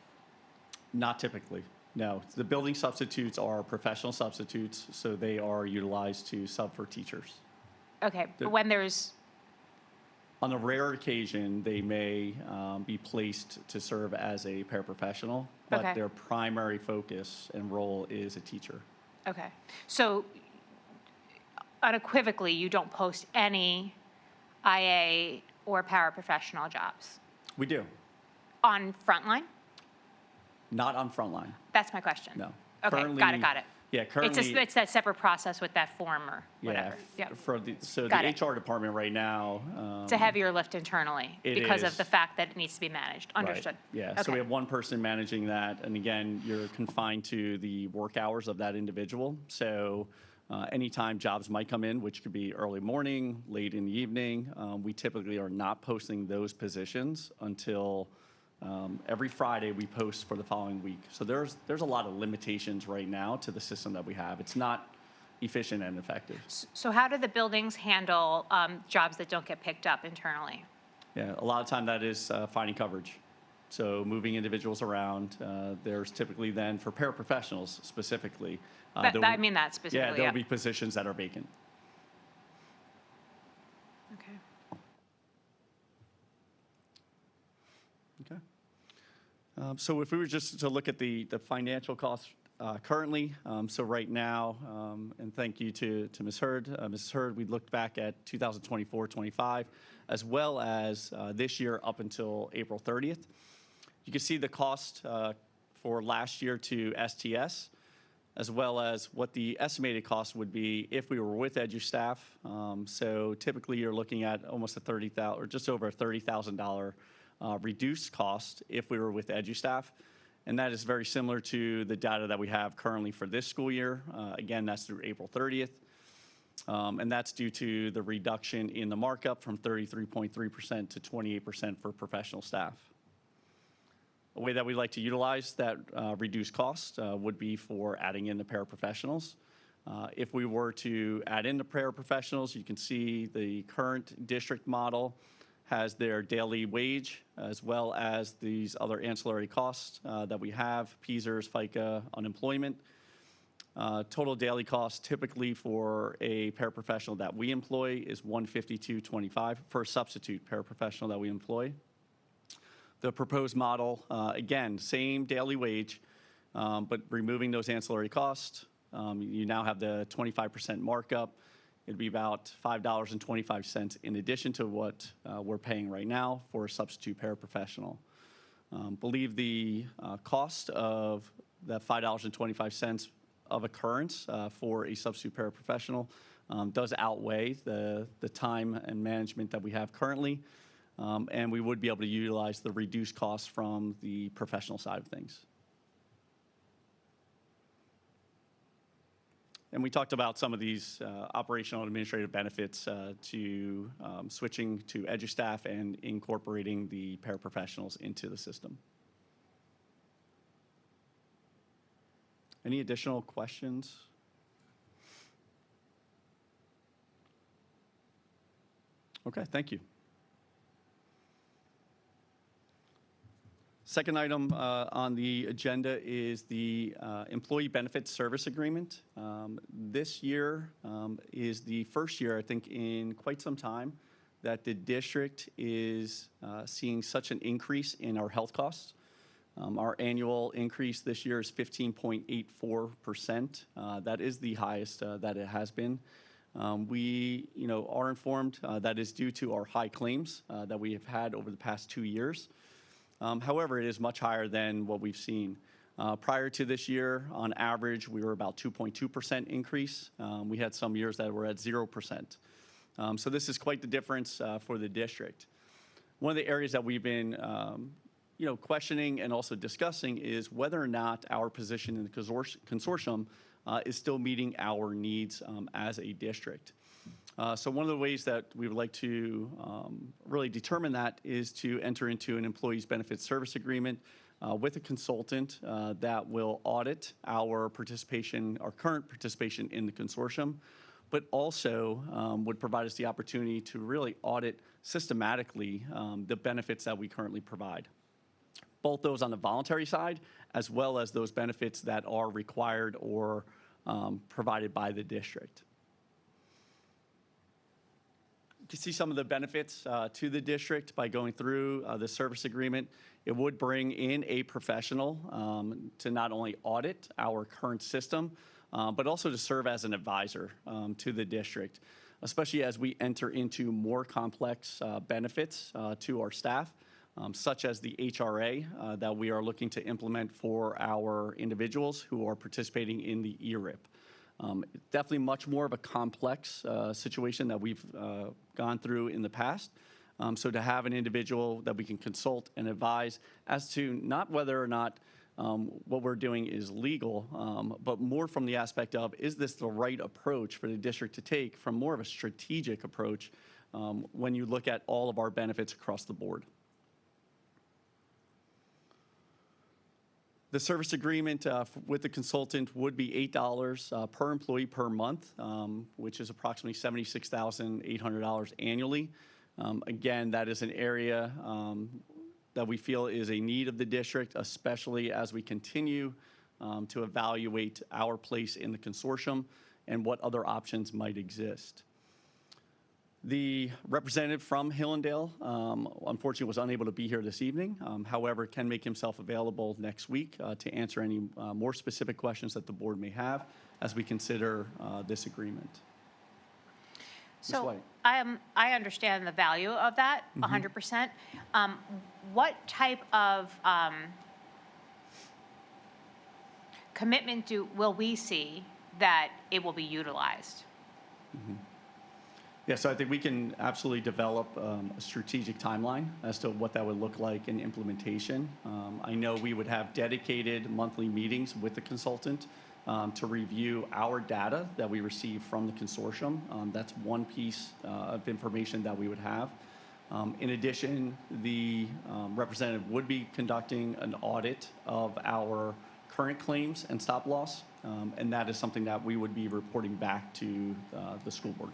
Not typically, no. The building substitutes are professional substitutes, so they are utilized to sub for teachers. Okay, but when there's, On a rare occasion, they may be placed to serve as a paraprofessional, but Okay. their primary focus and role is a teacher. okay. So unequivocally, you don't post any IA or paraprofessional jobs We do, on Frontline? not on Frontline, That's my question. no. Okay, Currently- got it. Yeah, currently. It's that separate process with that form or Yeah, whatever. Yeah. so Got the it. HR department right now. It's a heavier lift internally It because is. of the fact that it needs to be managed. Right. Understood. Yeah, so Okay. we have one person managing that, and again, you're confined to the work hours of that individual. So anytime jobs might come in, which could be early morning, late in the evening, we typically are not posting those positions until every Friday we post for the following week. So there's a lot of limitations right now to the system that we have. It's not efficient and effective. So how do the buildings handle jobs that don't get picked up internally? Yeah, a lot of time that is finding coverage. So moving individuals around. There's typically then, for paraprofessionals specifically. I mean that specifically, Yeah, yeah. there'll be positions that are vacant. Okay. Okay. So if we were just to look at the financial costs currently, so right now, and thank you to Ms. Hurd. Mrs. Hurd, we looked back at 2024-25, as well as this year up until April 30th. You can see the cost for last year to STS, as well as what the estimated cost would be if we were with EduStaff. So typically, you're looking at almost $30,000 or just over a $30,000 reduced cost if we were with EduStaff. And that is very similar to the data that we have currently for this school year. Again, that's through April 30th. And that's due to the reduction in the markup from 33.3% to 28% for professional staff. A way that we like to utilize that reduced cost would be for adding in the paraprofessionals. If we were to add in the paraprofessionals, you can see the current district model has their daily wage, as well as these other ancillary costs that we have, PSERS, FICA, unemployment. Total daily cost typically for a paraprofessional that we employ is $152.25 for a substitute paraprofessional that we employ. The proposed model, again, same daily wage, but removing those ancillary costs. You now have the 25% markup. It'd be about $5.25 in addition to what we're paying right now for a substitute paraprofessional. Believe the cost of that $5.25 of occurrence for a substitute paraprofessional does outweigh the time and management that we have currently, and we would be able to utilize the reduced costs from the professional side of things. And we talked about some of these operational and administrative benefits to switching to EduStaff and incorporating the paraprofessionals into the system. Any additional questions? Okay, thank you. Second item on the agenda is the Employee Benefits Service Agreement. This year is the first year, I think, in quite some time that the district is seeing such an increase in our health costs. Our annual increase this year is 15.84%. That is the highest that it has been. We, are informed that is due to our high claims that we have had over the past 2 years. However, it is much higher than what we've seen. Prior to this year, on average, we were about 2.2% increase. We had some years that were at 0%. So this is quite the difference for the district. One of the areas that we've been questioning and also discussing is whether or not our position in the consortium is still meeting our needs as a district. So one of the ways that we would like to really determine that is to enter into an employees benefits service agreement with a consultant that will audit our current participation in the consortium, but also would provide us the opportunity to really audit systematically the benefits that we currently provide. Both those on the voluntary side, as well as those benefits that are required or provided by the district. You can see some of the benefits to the district by going through the service agreement. It would bring in a professional to not only audit our current system, but also to serve as an advisor to the district, especially as we enter into more complex benefits to our staff. Such as the HRA that we are looking to implement for our individuals who are participating in the ERIP. Definitely much more of a complex situation that we've gone through in the past. So to have an individual that we can consult and advise as to not whether or not what we're doing is legal, but more from the aspect of, is this the right approach for the district to take from more of a strategic approach when you look at all of our benefits across the board. The service agreement with the consultant would be $8 per employee per month, which is approximately $76,800 annually. Again, that is an area that we feel is a need of the district, especially as we continue to evaluate our place in the consortium and what other options might exist. The representative from Hillendale, unfortunately, was unable to be here this evening. However, can make himself available next week to answer any more specific questions that the board may have as we consider this agreement. So I understand the value of that 100%. What type of commitment will we see that it will be utilized? Yeah, so I think we can absolutely develop a strategic timeline as to what that would look like in implementation. I know we would have dedicated monthly meetings with the consultant to review our data that we receive from the consortium. That's one piece of information that we would have. In addition, the representative would be conducting an audit of our current claims and stop loss, and that is something that we would be reporting back to the school board.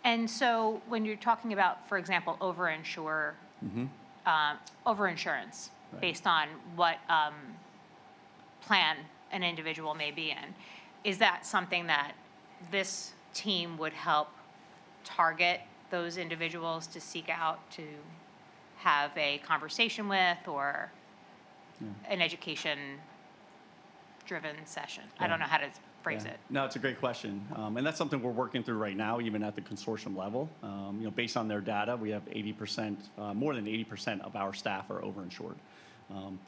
And so when you're talking about, for example, overinsurance, based on what plan an individual may be in, is that something that this team would help target those individuals to seek out to have a conversation with, or an education-driven session? I don't know how to phrase it. No, it's a great question. And that's something we're working through right now, even at the consortium level. Based on their data, we have 80%, more than 80% of our staff are overinsured.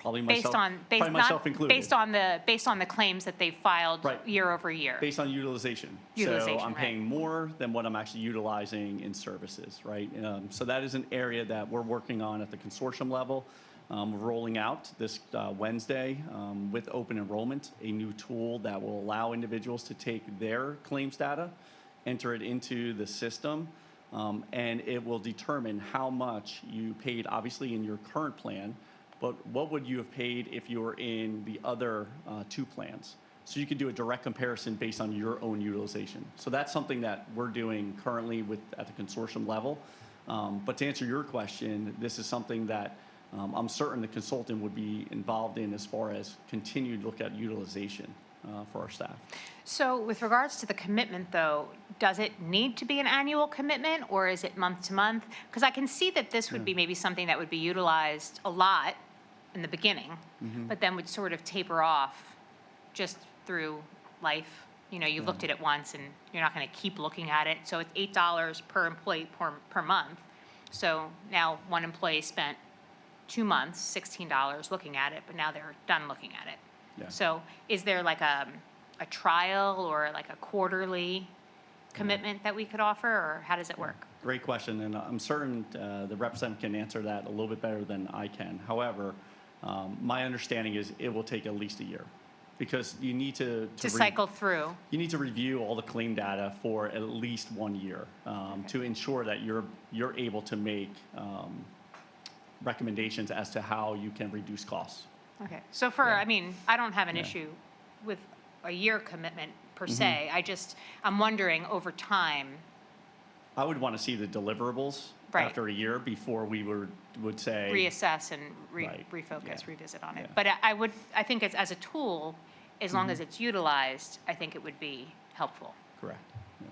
Probably myself, included. Based on the claims that they filed year over year. Based on utilization. So I'm paying more than what I'm actually utilizing in services, right? So that is an area that we're working on at the consortium level. We're rolling out this Wednesday with open enrollment, a new tool that will allow individuals to take their claims data, enter it into the system, and it will determine how much you paid, obviously, in your current plan, but what would you have paid if you were in the other 2 plans? So you can do a direct comparison based on your own utilization. So that's something that we're doing currently at the consortium level. But to answer your question, this is something that I'm certain the consultant would be involved in as far as continued look at utilization for our staff. So with regards to the commitment, though, does it need to be an annual commitment, or is it month to month? Because I can see that this would be maybe something that would be utilized a lot in the beginning, but then would sort of taper off just through life. You looked at it once and you're not going to keep looking at it. So it's $8 per employee per month. So now one employee spent 2 months, $16 looking at it, but now they're done looking at it. Yeah. So is there like a trial or like a quarterly commitment that we could offer, or how does it work? Great question, and I'm certain the representative can answer that a little bit better than I can. However, my understanding is it will take at least a year, because you need to cycle through. You need to review all the claim data for at least 1 year to ensure that you're able to make recommendations as to how you can reduce costs. Okay, so I don't have an issue with a year commitment per se. I'm wondering over time. I would want to see the deliverables after a year before we would say. Reassess and refocus, revisit on it. But I think it's, as a tool, as long as it's utilized, I think it would be helpful. Correct. Yeah.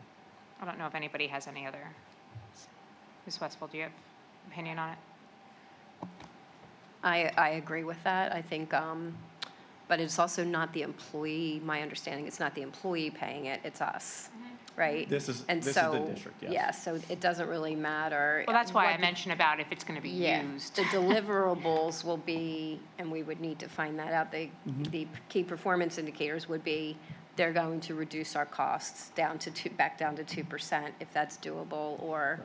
I don't know if anybody has any other. Ms. Westfall, do you have opinion on it? I agree with that. I think, but it's also not the employee, my understanding, it's not the employee paying it, it's us, right? This is the district, yes. Yeah, so it doesn't really matter. Well, that's why I mentioned about if it's going to be used. The deliverables will be, and we would need to find that out, the key performance indicators would be, they're going to reduce our costs back down to 2% if that's doable, or,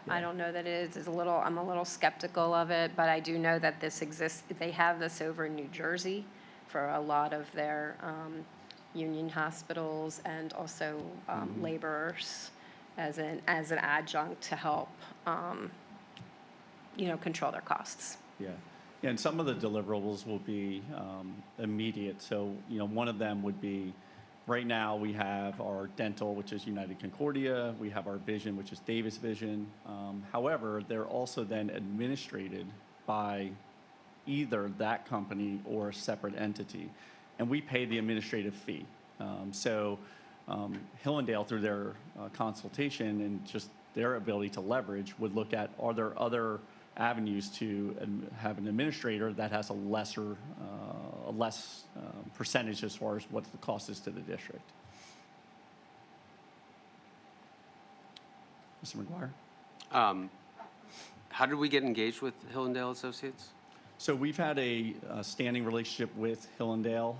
I don't know that it is. I'm a little skeptical of it, but I do know that this exists. They have this over in New Jersey for a lot of their union hospitals and also laborers as an adjunct to help, control their costs. Yeah. And some of the deliverables will be immediate. So, one of them would be, right now we have our dental, which is United Concordia. We have our vision, which is Davis Vision. However, they're also then administrated by either that company or a separate entity. And we pay the administrative fee. Hillendale, through their consultation and just their ability to leverage, would look at, are there other avenues to have an administrator that has a less percentage as far as what the cost is to the district. Mr. McGuire? How did we get engaged with Hillendale Associates? So we've had a standing relationship with Hillendale.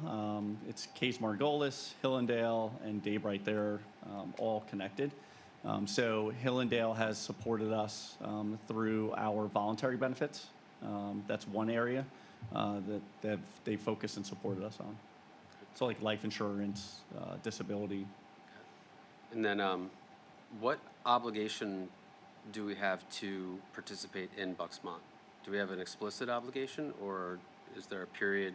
It's Case Margolis, Hillendale, and Dave Wright. They're all connected. So Hillendale has supported us through our voluntary benefits. That's one area that they focused and supported us on. So like life insurance, disability. And then what obligation do we have to participate in Bucksmont? Do we have an explicit obligation, or is there a period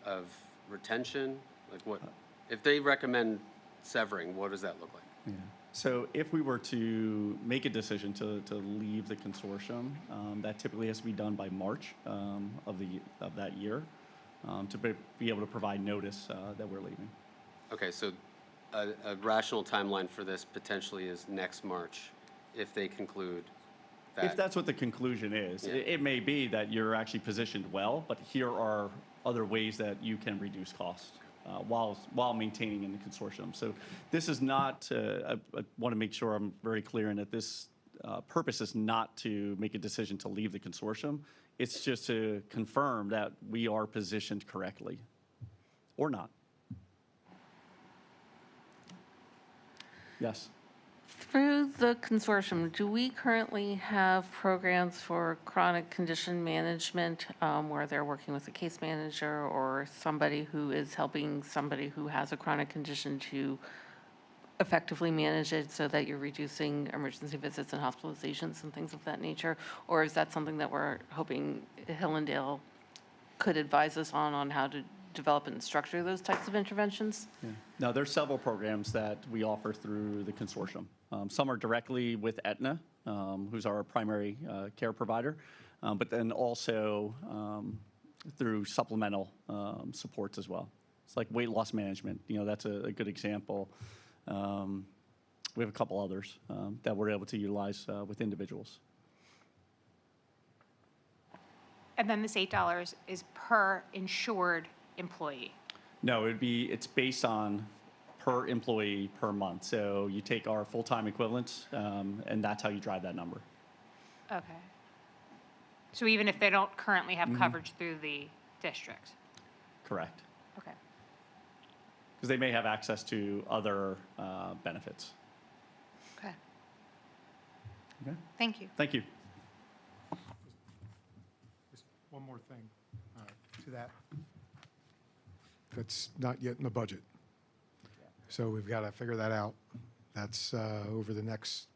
of retention? Like what, if they recommend severing, what does that look like? Yeah. So if we were to make a decision to leave the consortium, that typically has to be done by March of that year to be able to provide notice that we're leaving. Okay, so a rational timeline for this potentially is next March, if they conclude that. If that's what the conclusion is, Yeah. it may be that you're actually positioned well, but here are other ways that you can reduce costs while maintaining in the consortium. So this is not, I want to make sure I'm very clear in that this purpose is not to make a decision to leave the consortium. It's just to confirm that we are positioned correctly, or not. Yes. Through the consortium, do we currently have programs for chronic condition management where they're working with a case manager or somebody who is helping somebody who has a chronic condition to effectively manage it so that you're reducing emergency visits and hospitalizations and things of that nature? Or is that something that we're hoping Hillendale could advise us on how to develop and structure those types of interventions? Yeah. Now, there's several programs that we offer through the consortium. Some are directly with Aetna, who's our primary care provider, but then also through supplemental supports as well. It's like weight loss management. That's a good example. We have a couple others that we're able to utilize with individuals. And then this $8 is per insured employee. No, it's based on per employee per month. So you take our full-time equivalents, and that's how you drive that number. Okay. So even if they don't currently have coverage through the district? Correct. Okay. Because they may have access to other benefits. Okay. Okay. Thank you. Thank you. Just one more thing to that. That's not yet in the budget. So we've got to figure that out. That's over the next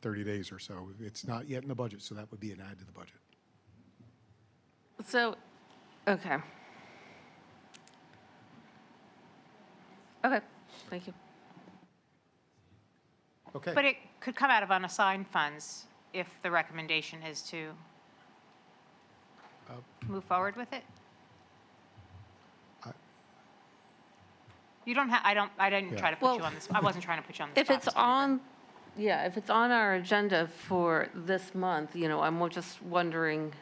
30 days or so. It's not yet in the budget, so that would be an add to the budget. So, okay. Okay, thank you. Okay. But it could come out of unassigned funds if the recommendation is to move forward with it? You don't have, I didn't try to put you on this, I wasn't trying to put you on the If spot. it's on, yeah, if it's on our agenda for this month, I'm just wondering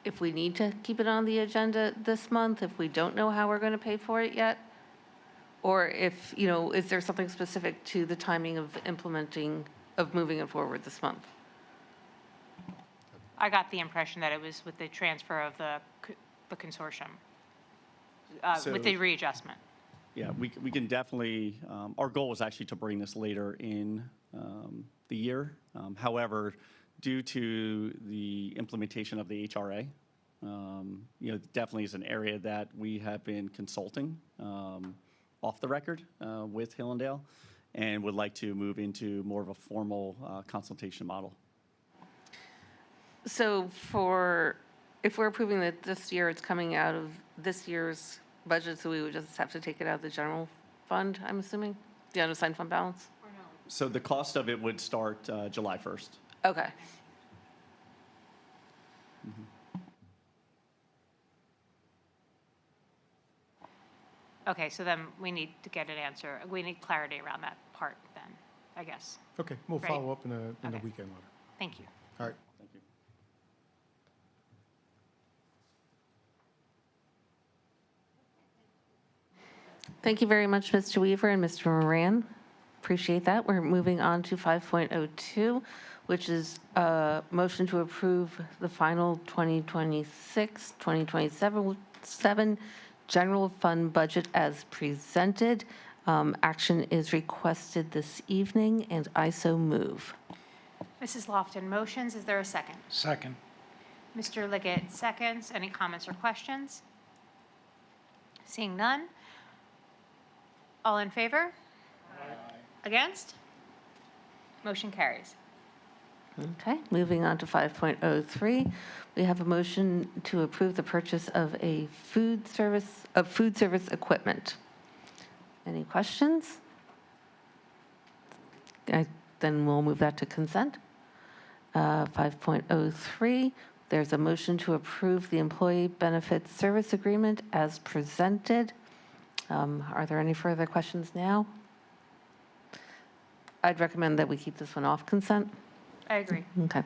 if we need to keep it on the agenda this month, if we don't know how we're going to pay for it yet? Or if, is there something specific to the timing of moving it forward this month? I got the impression that it was with the transfer of the consortium, with the readjustment. Yeah, we can definitely, our goal was actually to bring this later in the year. However, due to the implementation of the HRA, definitely is an area that we have been consulting off the record with Hillendale and would like to move into more of a formal consultation model. So if we're approving that this year, it's coming out of this year's budget, so we would just have to take it out of the general fund, I'm assuming? The unassigned fund balance? So the cost of it would start July 1st. Okay. Okay, so then we need to get an answer, we need clarity around that part then, I guess. Okay, we'll Right. follow up in the Okay. weekend letter. Thank you. All right. Thank you. Thank you very much, Mr. Weaver and Mr. Moran. Appreciate that. We're moving on to 5.02, which is a motion to approve the final 2026-2027 general fund budget as presented. Action is requested this evening, and I so move. Mrs. Lofton motions, is there a second? Second. Mr. Liggett seconds, any comments or questions? Seeing none. All in favor? Against? Motion carries. Okay, moving on to 5.03, we have a motion to approve the purchase of food service equipment. Any questions? Then we'll move that to consent. 5.03, there's a motion to approve the employee benefits service agreement as presented. Are there any further questions now? I'd recommend that we keep this one off consent. I agree. Okay.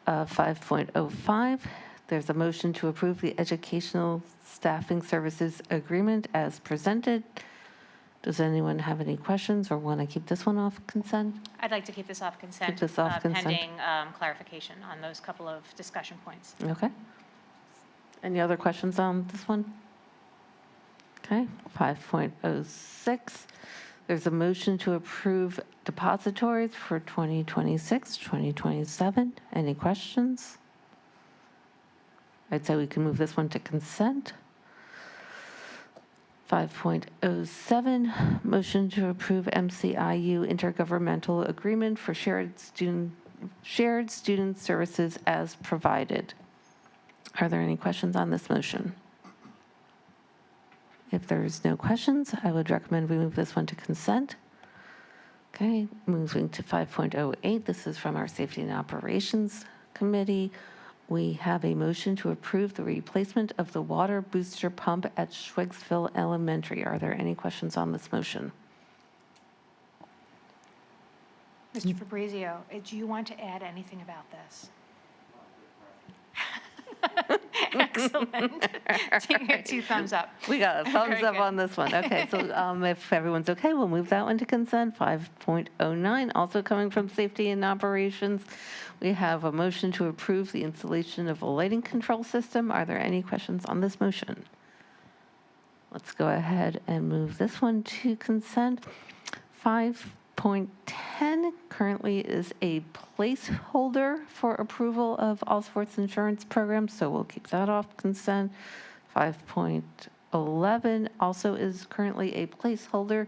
5.05, there's a motion to approve the educational staffing services agreement as presented. Does anyone have any questions or want to keep this one off consent? I'd like to keep this off consent. Keep this off consent. Pending clarification on those couple of discussion points. Okay. Any other questions on this one? Okay, 5.06. There's a motion to approve depositories for 2026, 2027. Any questions? I'd say we can move this one to consent. 5.07, motion to approve MCIU intergovernmental agreement for shared student services as provided. Are there any questions on this motion? If there's no questions, I would recommend we move this one to consent. Okay, moving to 5.08, this is from our Safety and Operations Committee. We have a motion to approve the replacement of the water booster pump at Schwegsville Elementary. Are there any questions on this motion? Mr. Fabrizio, do you want to add anything about this? Excellent. Two thumbs up. We got a thumbs Very up good. on this one. Okay, so if everyone's okay, we'll move that one to consent. 5.09, also coming from Safety and Operations, we have a motion to approve the installation of a lighting control system. Are there any questions on this motion? Let's go ahead and move this one to consent. 5.10 currently is a placeholder for approval of all sports insurance programs, so we'll keep that off consent. 5.11 also is currently a placeholder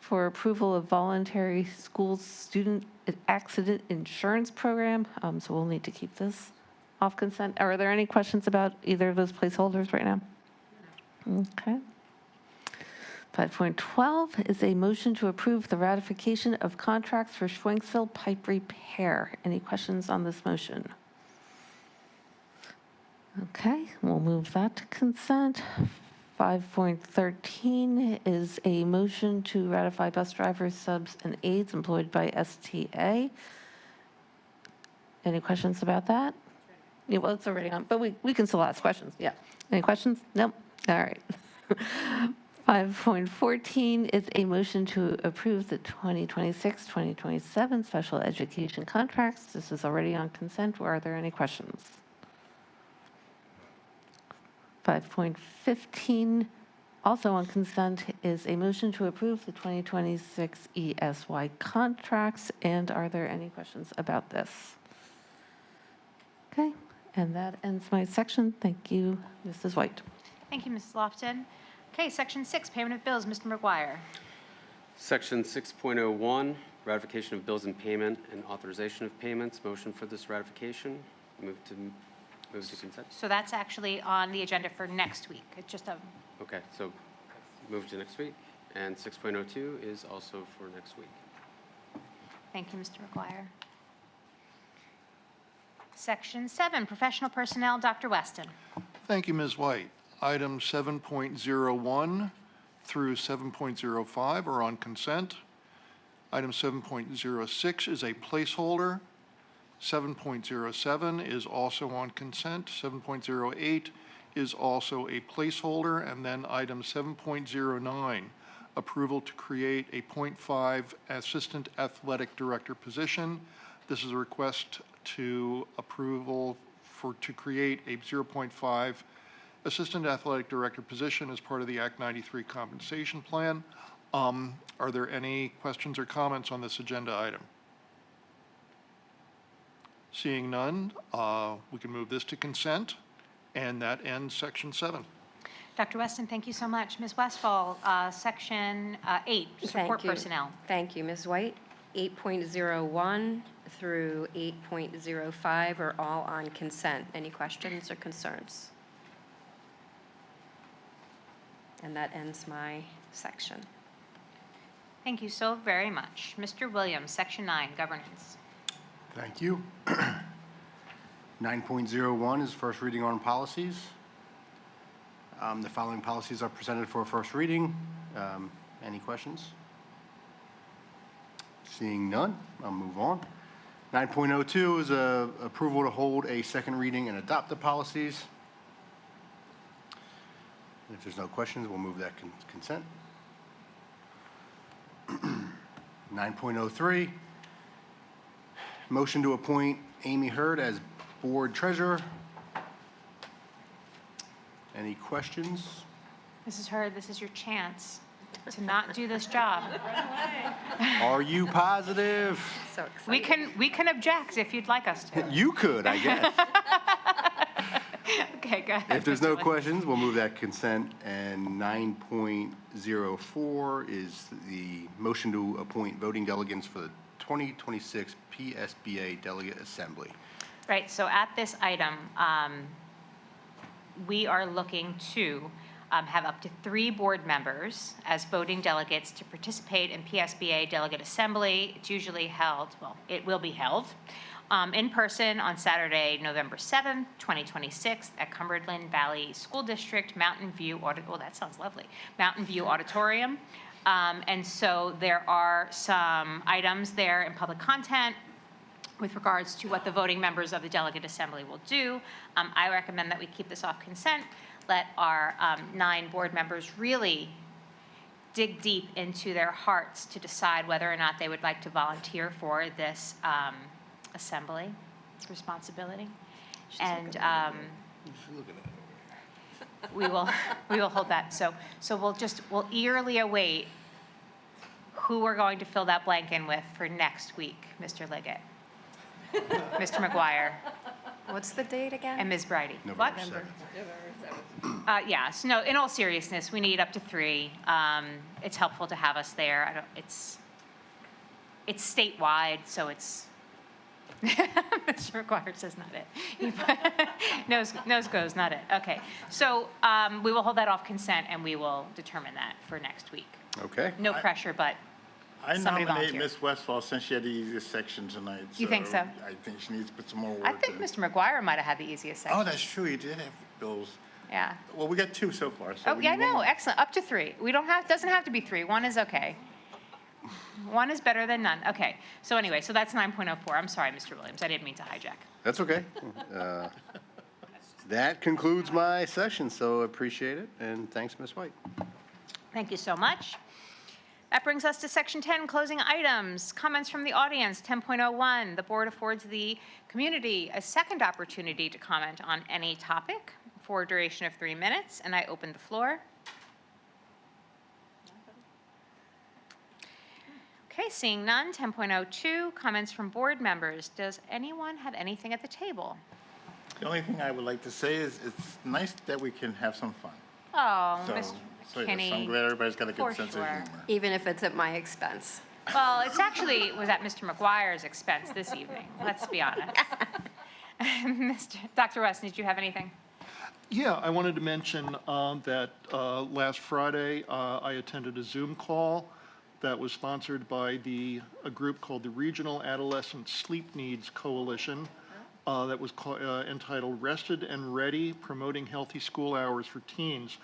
for approval of voluntary school student accident insurance program, so we'll need to keep this off consent. Are there any questions about either of those placeholders right now? Okay. 5.12 is a motion to approve the ratification of contracts for Schwenksville pipe repair. Any questions on this motion? Okay, we'll move that to consent. 5.13 is a motion to ratify bus drivers, subs, and aides employed by STA. Any questions about that? Yeah, well, it's already on, but we can still ask questions. Yeah. Any questions? Nope. All right. 5.14 is a motion to approve the 2026-2027 special education contracts. This is already on consent. Are there any questions? 5.15, also on consent, is a motion to approve the 2026 ESY contracts. And are there any questions about this? Okay, and that ends my section. Thank you, Mrs. White. Thank you, Mrs. Lofton. Okay, Section 6, payment of bills. Mr. McGuire. Section 6.01, ratification of bills and payment and authorization of payments. Motion for this ratification. Move to consent. So that's actually on the agenda for next week. It's just a, Okay, so move to next week. And 6.02 is also for next week. thank you, Mr. McGuire. Section 7, professional personnel. Dr. Weston. Thank you, Ms. White. Items 7.01 through 7.05 are on consent. Item 7.06 is a placeholder. 7.07 is also on consent. 7.08 is also a placeholder. And then item 7.09, approval to create a .5 assistant athletic director position. This is a request to approval to create a 0.5 assistant athletic director position as part of the Act 93 compensation plan. Are there any questions or comments on this agenda item? Seeing none, we can move this to consent, and that ends section 7. Dr. Weston, thank you so much. Ms. Westfall, Section 8, support personnel. Thank you, Ms. White. 8.01 through 8.05 are all on consent. Any questions or concerns? And that ends my section. Thank you so very much. Mr. Williams, Section 9, governance. Thank you. 9.01 is first reading on policies. The following policies are presented for first reading. Any questions? Seeing none, I'll move on. 9.02 is approval to hold a second reading and adopt the policies. If there's no questions, we'll move that consent. 9.03, motion to appoint Amy Hurd as board treasurer. Any questions? Mrs. Hurd, this is your chance to not do this job. Are you positive? So excited. We can object if you'd like us to. You could, I guess. Okay, go ahead. If there's Mr. no Lynn. questions, we'll move that consent. And 9.04 is the motion to appoint voting delegates for the 2026 PSBA Delegate Assembly. Right, so at this item, we are looking to have up to 3 board members as voting delegates to participate in PSBA Delegate Assembly. It's usually held, well, it will be held in person on Saturday, November 7th, 2026 at Cumberland Valley School District, Mountain View, oh, that sounds lovely, Mountain View Auditorium. And so there are some items there in public content with regards to what the voting members of the Delegate Assembly will do. I recommend that we keep this off consent, let our 9 board members really dig deep into their hearts to decide whether or not they would like to volunteer for this assembly responsibility. And we will hold that. So we'll eagerly await who we're going to fill that blank in with for next week, Mr. Liggett. Mr. McGuire. What's the date again? And Ms. Bridie. November What? 7th. Yes, no, in all seriousness, we need up to 3. It's helpful to have us there. It's statewide, so it's, Mr. McGuire says not it. Nose goes, not it. Okay, so we will hold that off consent and we will determine that for next week. Okay. No pressure, but I somebody nominate volunteer. Ms. Westfall since she had the easiest section tonight. You think so? I think she needs to put some more work I think in. Mr. McGuire might have had the easiest section. Oh, that's true, he did have bills. Yeah. Well, we got 2 so far, so. Oh, we yeah, need one no, more. excellent, up to 3. We don't have, doesn't have to be 3, 1 is okay. 1 is better than none, okay. So anyway, so that's 9.04, I'm sorry, Mr. Williams, I didn't mean to hijack. That's okay. That concludes my session, so appreciate it, and thanks, Ms. White. Thank you so much. That brings us to Section 10, closing items. Comments from the audience, 10.01. The board affords the community a second opportunity to comment on any topic for a duration of 3 minutes, and I open the floor. Okay, seeing none, 10.02, comments from board members. Does anyone have anything at the table? The only thing I would like to say is it's nice that we can have some fun. Oh, So- Mr. So yes, McKinney. I'm glad everybody's got a For good sense of sure. humor. Even if it's at my expense. Well, it's actually was at Mr. McGuire's expense this evening, let's be honest. Dr. West, did you have anything? Yeah, I wanted to mention that last Friday, I attended a Zoom call that was sponsored by a group called the Regional Adolescent Sleep Needs Coalition that was entitled Rested and Ready, Promoting Healthy School Hours for Teens,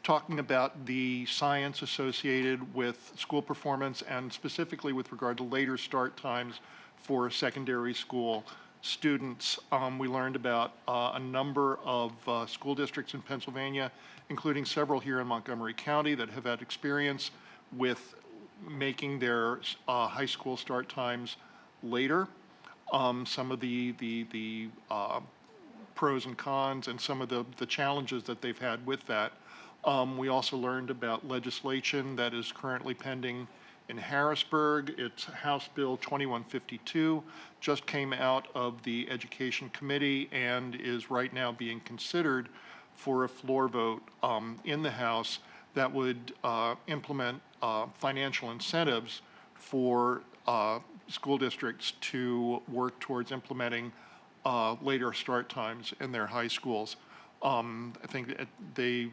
talking about the science associated with school performance and specifically with regard to later start times for secondary school students. We learned about a number of school districts in Pennsylvania, including several here in Montgomery County, that have had experience with making their high school start times later. Some of the pros and cons and some of the challenges that they've had with that. We also learned about legislation that is currently pending in Harrisburg. It's House Bill 2152, just came out of the Education Committee and is right now being considered for a floor vote in the House that would implement financial incentives for school districts to work towards implementing later start times in their high schools. I think that the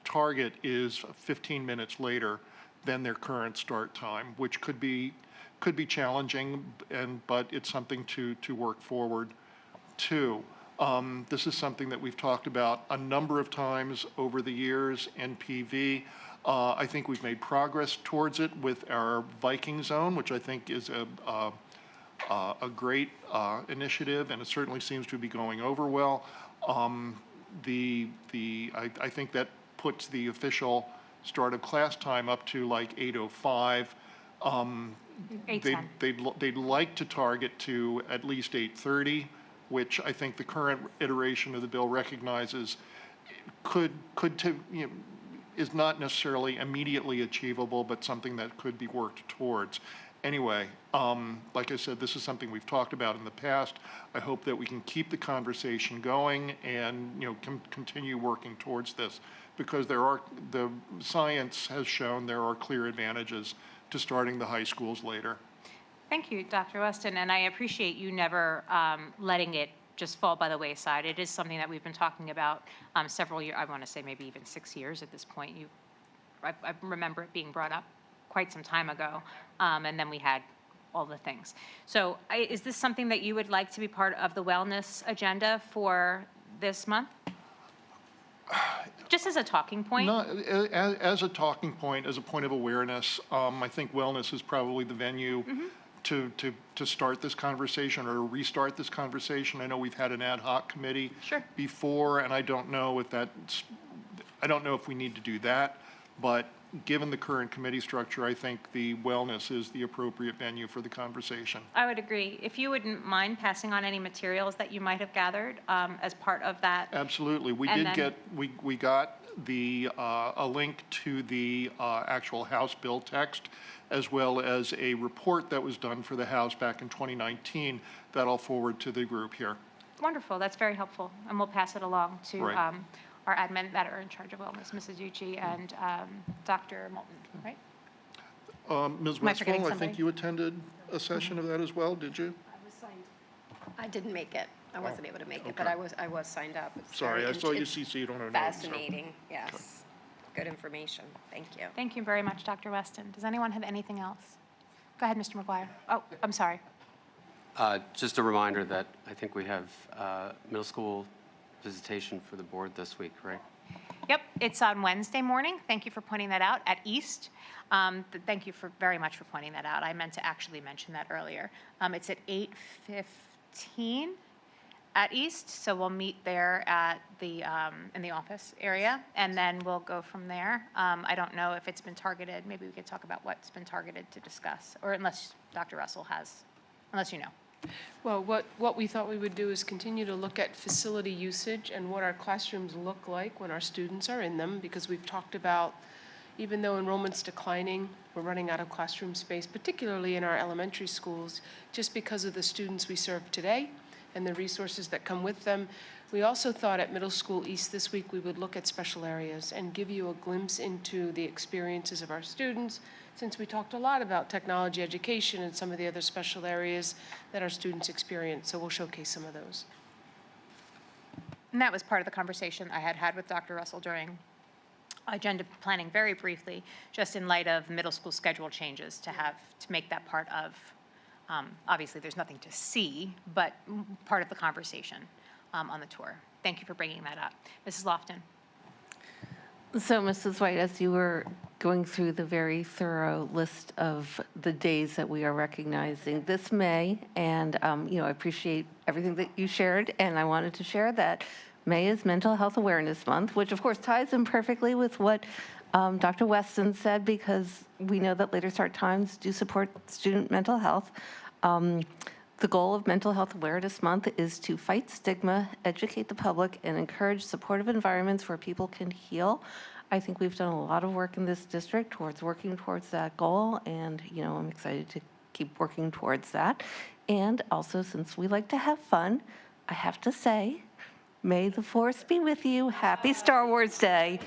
target is 15 minutes later than their current start time, which could be challenging, but it's something to work forward to. This is something that we've talked about a number of times over the years in PV. I think we've made progress towards it with our Viking Zone, which I think is a great initiative, and it certainly seems to be going over well. I think that puts the official start of class time up to like 8:05. 8:10. They'd like to target to at least 8:30, which I think the current iteration of the bill recognizes is not necessarily immediately achievable, but something that could be worked towards. Anyway, like I said, this is something we've talked about in the past. I hope that we can keep the conversation going and, continue working towards this, because the science has shown there are clear advantages to starting the high schools later. Thank you, Dr. Weston, and I appreciate you never letting it just fall by the wayside. It is something that we've been talking about several years, I want to say maybe even 6 years at this point. I remember it being brought up quite some time ago, and then we had all the things. So is this something that you would like to be part of the wellness agenda for this month? Just as a talking point? Not, as a talking point, as a point of awareness, I think wellness is probably the venue to start this conversation or restart this conversation. I know we've had an ad hoc committee before, and I don't know if we need to do that, but given the current committee structure, I think the wellness is the appropriate venue for the conversation. I would agree. If you wouldn't mind passing on any materials that you might have gathered as part of that. Absolutely. We got a link to the actual House bill text, as well as a report that was done for the House back in 2019 that I'll forward to the group here. Wonderful. That's very helpful. And we'll pass it along to Right. Our admin that are in charge of wellness, Mrs. Ucci and Dr. Moulton, right? Ms. Am I forgetting Westphal, I somebody? think you attended a session of that as well, did you? I didn't make it. I wasn't able to make it, but okay. I was signed up. It's Sorry, very I saw you it's CC'd on a note. so- Fascinating, yes. Good information. Thank you. Thank you very much, Dr. Weston. Does anyone have anything else? Go ahead, Mr. McGuire. Oh, I'm sorry. Just a reminder that I think we have middle school visitation for the board this week, right? Yep, it's on Wednesday morning. Thank you for pointing that out at East. Thank you very much for pointing that out. I meant to actually mention that earlier. It's at 8:15 at East, so we'll meet there at the in the office area, and then we'll go from there. I don't know if it's been targeted. Maybe we could talk about what's been targeted to discuss, or unless Dr. Russell has, unless you know. Well, what we thought we would do is continue to look at facility usage and what our classrooms look like when our students are in them, because we've talked about, even though enrollment's declining, we're running out of classroom space, particularly in our elementary schools, just because of the students we serve today and the resources that come with them. We also thought at Middle School East this week we would look at special areas and give you a glimpse into the experiences of our students, since we talked a lot about technology education and some of the other special areas that our students experience. So we'll showcase some of those. And that was part of the conversation I had with Dr. Russell during agenda planning very briefly, just in light of middle school schedule changes to make that part of, obviously there's nothing to see, but part of the conversation on the tour. Thank you for bringing that up. Mrs. Lofton. So, Mrs. White, as you were going through the very thorough list of the days that we are recognizing this May, and I appreciate everything that you shared, and I wanted to share that May is Mental Health Awareness Month, which of course ties in perfectly with what Dr. Weston said, because we know that later start times do support student mental health. The goal of Mental Health Awareness Month is to fight stigma, educate the public, and encourage supportive environments where people can heal. I think we've done a lot of work in this district towards working towards that goal, and I'm excited to keep working towards that. And also, since we like to have fun, I have to say, may the Force be with you. Happy Star Wars Day.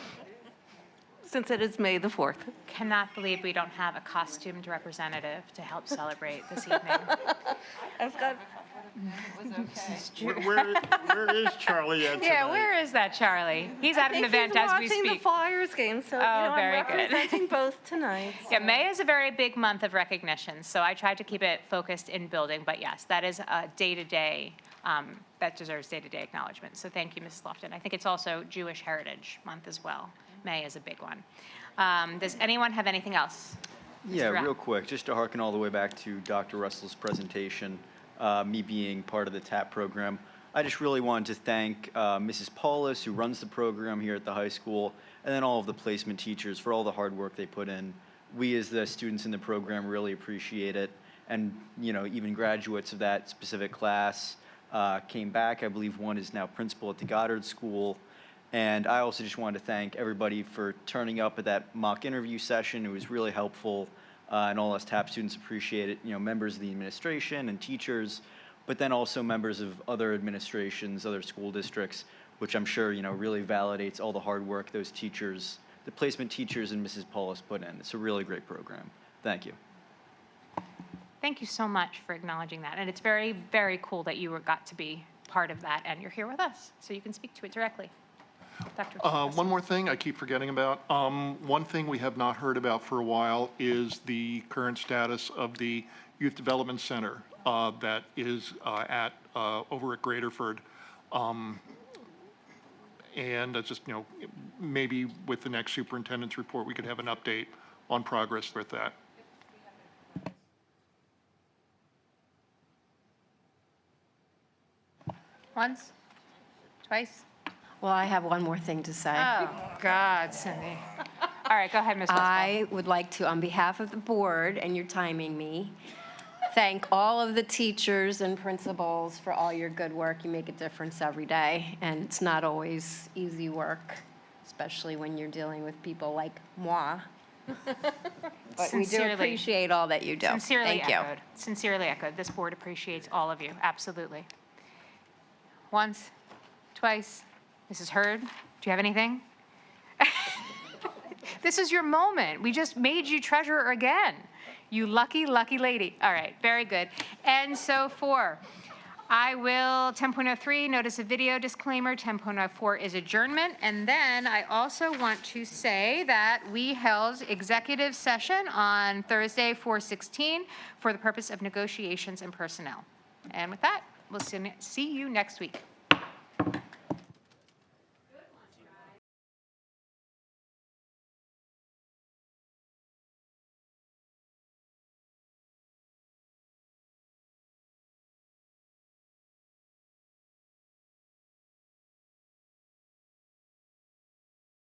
since it is May the 4th. Cannot believe we don't have a costumed representative to help celebrate this evening. I've got. Where is Charlie at Yeah, tonight? where is that Charlie? He's at an event he's as we watching the speak. Flyers game, so Oh, very I'm good. representing both tonight. Yeah, May is a very big month of recognition, so I tried to keep it focused in building, but yes, that is a day-to-day, that deserves day-to-day acknowledgement. So thank you, Mrs. Lofton. I think it's also Jewish Heritage Month as well. May is a big one. Does anyone have anything else? Yeah, Mr. Rapp? real quick, just to harken all the way back to Dr. Russell's presentation, me being part of the TAP program, I just really wanted to thank Mrs. Paulus, who runs the program here at the high school, and then all of the placement teachers for all the hard work they put in. We, as the students in the program, really appreciate it. And, you know, even graduates of that specific class came back. I believe one is now principal at the Goddard School. And I also just wanted to thank everybody for turning up at that mock interview session. It was really helpful, and all us TAP students appreciate it. You know, members of the administration and teachers, but then also members of other administrations, other school districts, which I'm sure, you know, really validates all the hard work those teachers, the placement teachers and Mrs. Paulus put in. It's a really great program. Thank you. Thank you so much for acknowledging that. And it's very, very cool that you got to be part of that and you're here with us, so you can speak to it directly. Dr. One more thing I keep forgetting about. One thing we have not heard about for a while is the current status of the Youth Development Center that is over at Graterford. And just, you know, maybe with the next superintendent's report, we could have an update on progress with that. Once? Twice? Well, I have one more thing to say. Oh, God, Cindy. All right, go ahead, Ms. Westphal. I would like to, on behalf of the board, and you're timing me, thank all of the teachers and principals for all your good work. You make a difference every day, and it's not always easy work, especially when you're dealing with people like moi. But we do Sincerely. appreciate all that you do. Sincerely Thank you. echoed. Sincerely echoed. This board appreciates all of you, absolutely. Once, twice. Mrs. Hurd, do you have anything? This is your moment. We just made you treasurer again. You lucky, lucky lady. All right, very good. And so 10.03, notice of video disclaimer. 10.04 is adjournment. And then I also want to say that we held executive session on Thursday, 4/16, for the purpose of negotiations and personnel. And with that, we'll see you next week.